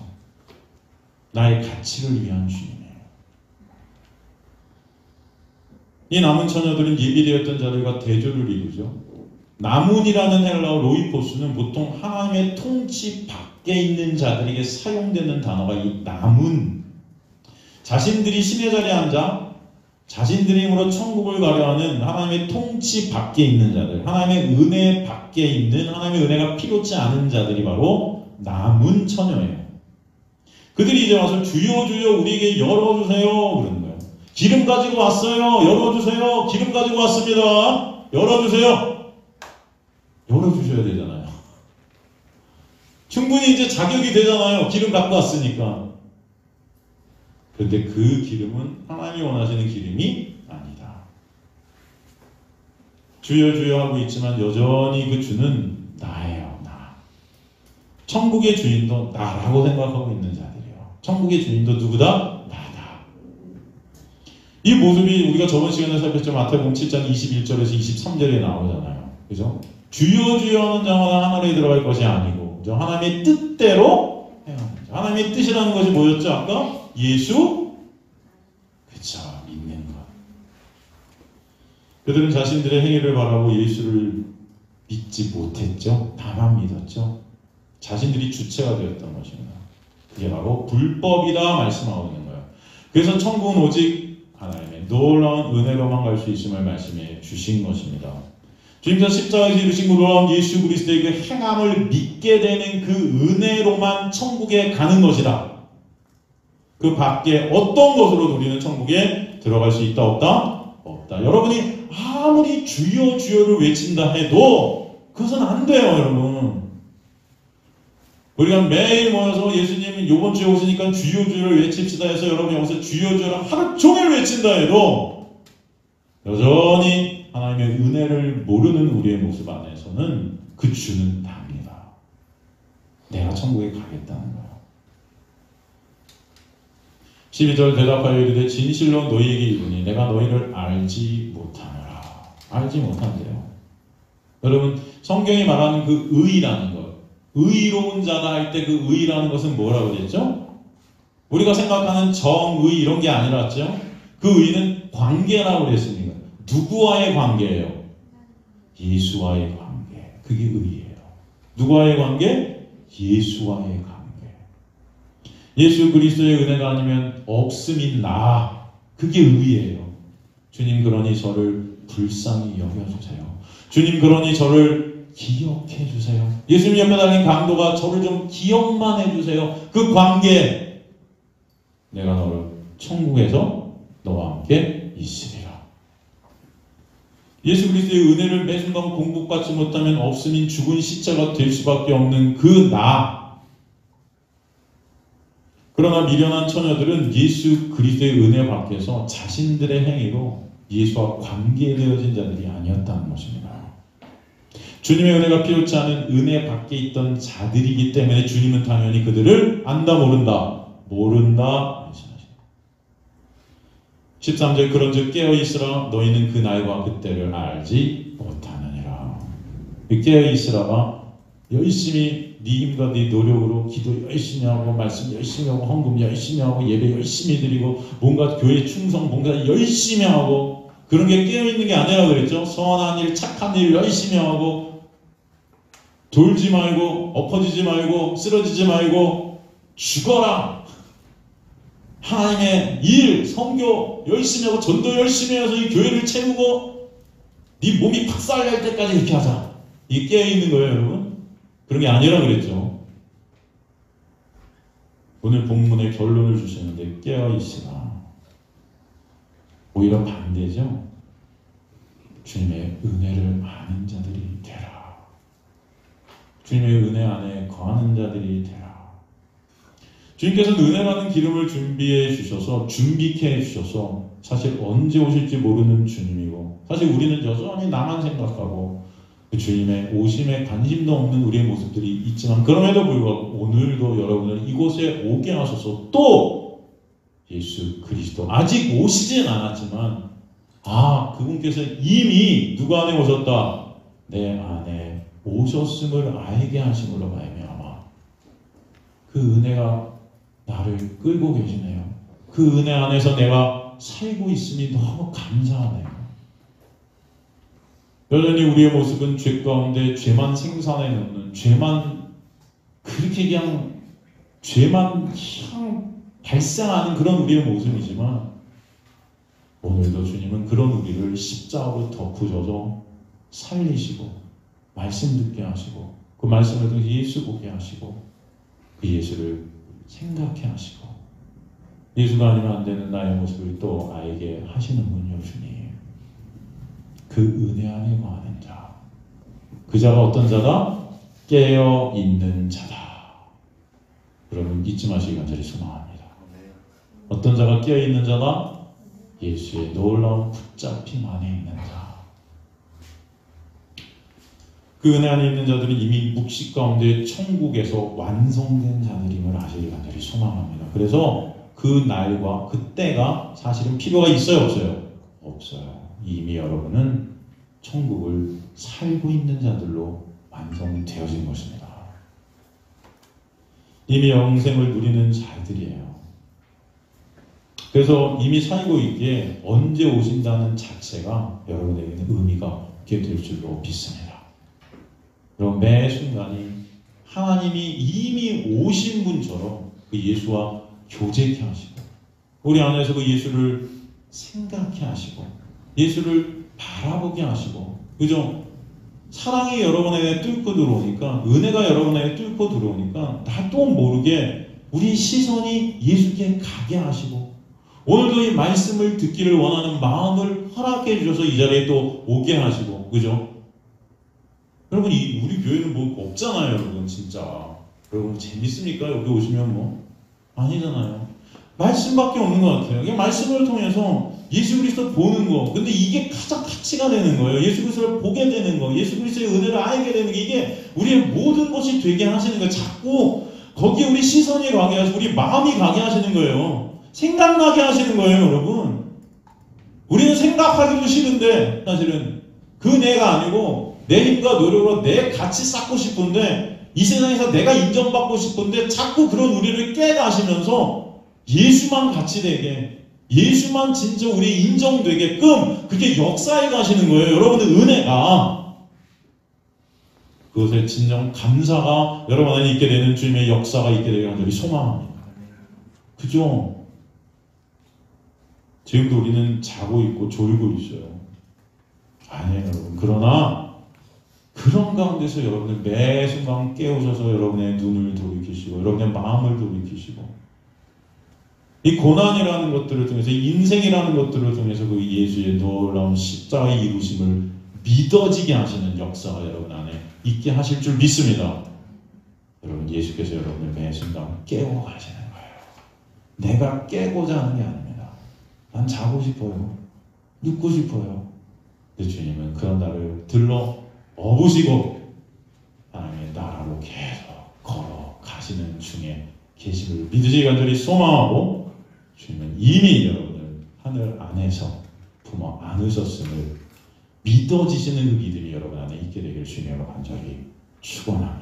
나의 가치를 위한 주님이에요. 이 남은 처녀들은 예비되었던 자들과 대조를 이루죠. 나문이라는 헬라어 로이포스는 보통 하나님의 통치 밖에 있는 자들에게 사용되는 단어가 이 나문. 자신들이 신의 자리에 앉아 자신들의 힘으로 천국을 가려하는 하나님의 통치 밖에 있는 자들, 하나님의 은혜 밖에 있는, 하나님의 은혜가 필요치 않은 자들이 바로 나문 처녀예요. 그들이 이제 와서 주여 주여 우리에게 열어주세요 그러는 거예요. 기름 가지고 왔어요. 열어주세요. 기름 가지고 왔습니다. 열어주세요. 열어주셔야 되잖아요. 충분히 이제 자격이 되잖아요. 기름 갖고 왔으니까. 그런데 그 기름은 하나님이 원하시는 기름이 아니다. 주여 주여 하고 있지만 여전히 그 주는 나예요. 나. 천국의 주인도 나라고 생각하고 있는 자들이에요. 천국의 주인도 누구다? 나다. 이 모습이 우리가 저번 시간에 살폈죠. 마태복음 7장 21절에서 23절에 나오잖아요. 그죠? 주여 주여 하는 자마다 하늘에 들어갈 것이 아니고 그죠? 하나님의 뜻대로 행하는 자. 하나님의 뜻이라는 것이 뭐였죠? 아까? 예수? 그쵸. 믿는 것. 그들은 자신들의 행위를 바라고 예수를 믿지 못했죠. 나만 믿었죠. 자신들이 주체가 되었던 것입니다. 그게 바로 불법이다 말씀하고 있는 거예요. 그래서 천국은 오직 하나님의 놀라운 은혜로만 갈 수 있음을 말씀해 주신 것입니다. 주님께서 십자가에서 이루신 놀라운 예수 그리스도의 그 행함을 믿게 되는 그 은혜로만 천국에 가는 것이다. 그 밖에 어떤 것으로 우리는 천국에 들어갈 수 있다 없다? 없다. 여러분이 아무리 주여 주여를 외친다 해도 그것은 안 돼요 여러분. 우리가 매일 모여서 예수님 이번 주에 오시니까 주여 주여를 외칩시다 해서 여러분이 여기서 주여 주여를 하루 종일 외친다 해도 여전히 하나님의 은혜를 모르는 우리의 모습 안에서는 그 주는 답니다. 내가 천국에 가겠다는 거예요. 12절 대답하여 이르되 진실로 너희에게 이르니 내가 너희를 알지 못하노라. 알지 못한대요. 여러분 성경이 말하는 그 의라는 것, 의로운 자다 할 때 그 의라는 것은 뭐라고 그랬죠? 우리가 생각하는 정의 이런 게 아니랐죠? 그 의는 관계라고 그랬습니다. 누구와의 관계예요? 예수와의 관계. 그게 의예요. 누구와의 관계? 예수와의 관계. 예수 그리스도의 은혜가 아니면 없음인 나. 그게 의예요. 주님 그러니 저를 불쌍히 여겨주세요. 주님 그러니 저를 기억해 주세요. 예수님 옆에 달린 강도가 저를 좀 기억만 해주세요. 그 관계. 내가 너를 천국에서 너와 함께 있으리라. 예수 그리스도의 은혜를 매 순간 공급받지 못하면 없음인 죽은 시체가 될 수밖에 없는 그 나. 그러나 미련한 처녀들은 예수 그리스도의 은혜 밖에서 자신들의 행위로 예수와 관계되어진 자들이 아니었다는 것입니다. 주님의 은혜가 필요치 않은 은혜 밖에 있던 자들이기 때문에 주님은 당연히 그들을 안다 모른다. 모른다. 13절 그런즉 깨어있으라 너희는 그 날과 그때를 알지 못하느니라. 깨어있으라가 열심히 네 힘과 네 노력으로 기도 열심히 하고 말씀 열심히 하고 헌금 열심히 하고 예배 열심히 드리고 뭔가 교회 충성 뭔가 열심히 하고 그런 게 깨어있는 게 아니라 그랬죠. 선한 일 착한 일 열심히 하고 돌지 말고 엎어지지 말고 쓰러지지 말고 죽어라. 하나님의 일 선교 열심히 하고 전도 열심히 해서 이 교회를 채우고 네 몸이 박살날 때까지 이렇게 하자. 이게 깨어있는 거예요 여러분. 그런 게 아니라 그랬죠. 오늘 본문의 결론을 주시는데 깨어있으라. 오히려 반대죠. 주님의 은혜를 아는 자들이 되라. 주님의 은혜 안에 거하는 자들이 되라. 주님께서는 은혜라는 기름을 준비해 주셔서 준비케 해 주셔서 사실 언제 오실지 모르는 주님이고 사실 우리는 여전히 나만 생각하고 그 주님의 오심에 관심도 없는 우리의 모습들이 있지만 그럼에도 불구하고 오늘도 여러분을 이곳에 오게 하셔서 또 예수 그리스도 아직 오시진 않았지만 그분께서 이미 누구 안에 오셨다? 내 안에 오셨음을 알게 하심으로 말미암아 그 은혜가 나를 끌고 계시네요. 그 은혜 안에서 내가 살고 있음이 너무 감사하네요. 여전히 우리의 모습은 죄 가운데 죄만 생산해 놓는 죄만 그렇게 그냥 죄만 발생하는 그런 우리의 모습이지만 오늘도 주님은 그런 우리를 십자가로 덮으셔서 살리시고 말씀 듣게 하시고 그 말씀을 통해 예수 보게 하시고 그 예수를 생각해 하시고 예수가 아니면 안 되는 나의 모습을 또 알게 하시는군요. 주님. 그 은혜 안에 거하는 자. 그 자가 어떤 자다? 깨어있는 자다. 여러분 잊지 마시기 간절히 소망합니다. 어떤 자가 깨어있는 자다? 예수의 놀라운 붙잡힘 안에 있는 자. 그 은혜 안에 있는 자들은 이미 묵시 가운데 천국에서 완성된 자들임을 아시기 간절히 소망합니다. 그래서 그 날과 그때가 사실은 필요가 있어요? 없어요? 없어요. 이미 여러분은 천국을 살고 있는 자들로 완성되어진 것입니다. 이미 영생을 누리는 자들이에요. 그래서 이미 살고 있기에 언제 오신다는 자체가 여러분에게는 의미가 없게 될 줄로 믿습니다. 그럼 매 순간이 하나님이 이미 오신 분처럼 그 예수와 교제케 하시고 우리 안에서 그 예수를 생각해 하시고 예수를 바라보게 하시고 그죠? 사랑이 여러분에게 뚫고 들어오니까 은혜가 여러분에게 뚫고 들어오니까 나도 모르게 우리 시선이 예수께 가게 하시고 오늘도 이 말씀을 듣기를 원하는 마음을 허락해 주셔서 이 자리에 또 오게 하시고 그죠? 여러분 우리 교회는 뭐 없잖아요. 여러분 진짜 여러분 재밌습니까? 여기 오시면 뭐 아니잖아요. 말씀밖에 없는 것 같아요. 그냥 말씀을 통해서 예수 그리스도 보는 거. 근데 이게 가장 가치가 되는 거예요. 예수 그리스도를 보게 되는 거. 예수 그리스도의 은혜를 알게 되는 게 이게 우리의 모든 것이 되게 하시는 거예요. 자꾸 거기에 우리 시선이 가게 하시고 우리 마음이 가게 하시는 거예요. 생각나게 하시는 거예요. 여러분 우리는 생각하기도 싫은데 사실은 그 내가 아니고 내 힘과 노력으로 내 가치 쌓고 싶은데 이 세상에서 내가 인정받고 싶은데 자꾸 그런 우리를 깨게 하시면서 예수만 가치 되게 예수만 진짜 우리 인정되게끔 그렇게 역사해 가시는 거예요. 여러분의 은혜가 그것에 진정 감사가 여러분 안에 있게 되는 주님의 역사가 있게 되길 간절히 소망합니다. 그죠? 지금도 우리는 자고 있고 졸고 있어요. 아니에요 여러분. 그러나 그런 가운데서 여러분을 매 순간 깨우셔서 여러분의 눈을 돌이키시고 여러분의 마음을 돌이키시고 이 고난이라는 것들을 통해서 인생이라는 것들을 통해서 그 예수의 놀라운 십자가의 이루심을 믿어지게 하시는 역사가 여러분 안에 있게 하실 줄 믿습니다. 여러분 예수께서 여러분을 매 순간 깨워 가시는 거예요. 내가 깨고자 하는 게 아닙니다. 난 자고 싶어요. 눕고 싶어요. 근데 주님은 그런 나를 들러 업으시고 하나님의 나라로 계속 걸어가시는 중에 계심을 믿으시기 간절히 소망하고 주님은 이미 여러분을 하늘 안에서 부모 안으셨음을 믿어지시는 그 믿음이 여러분 안에 있게 되기를 주님 여러분 간절히 축원합니다.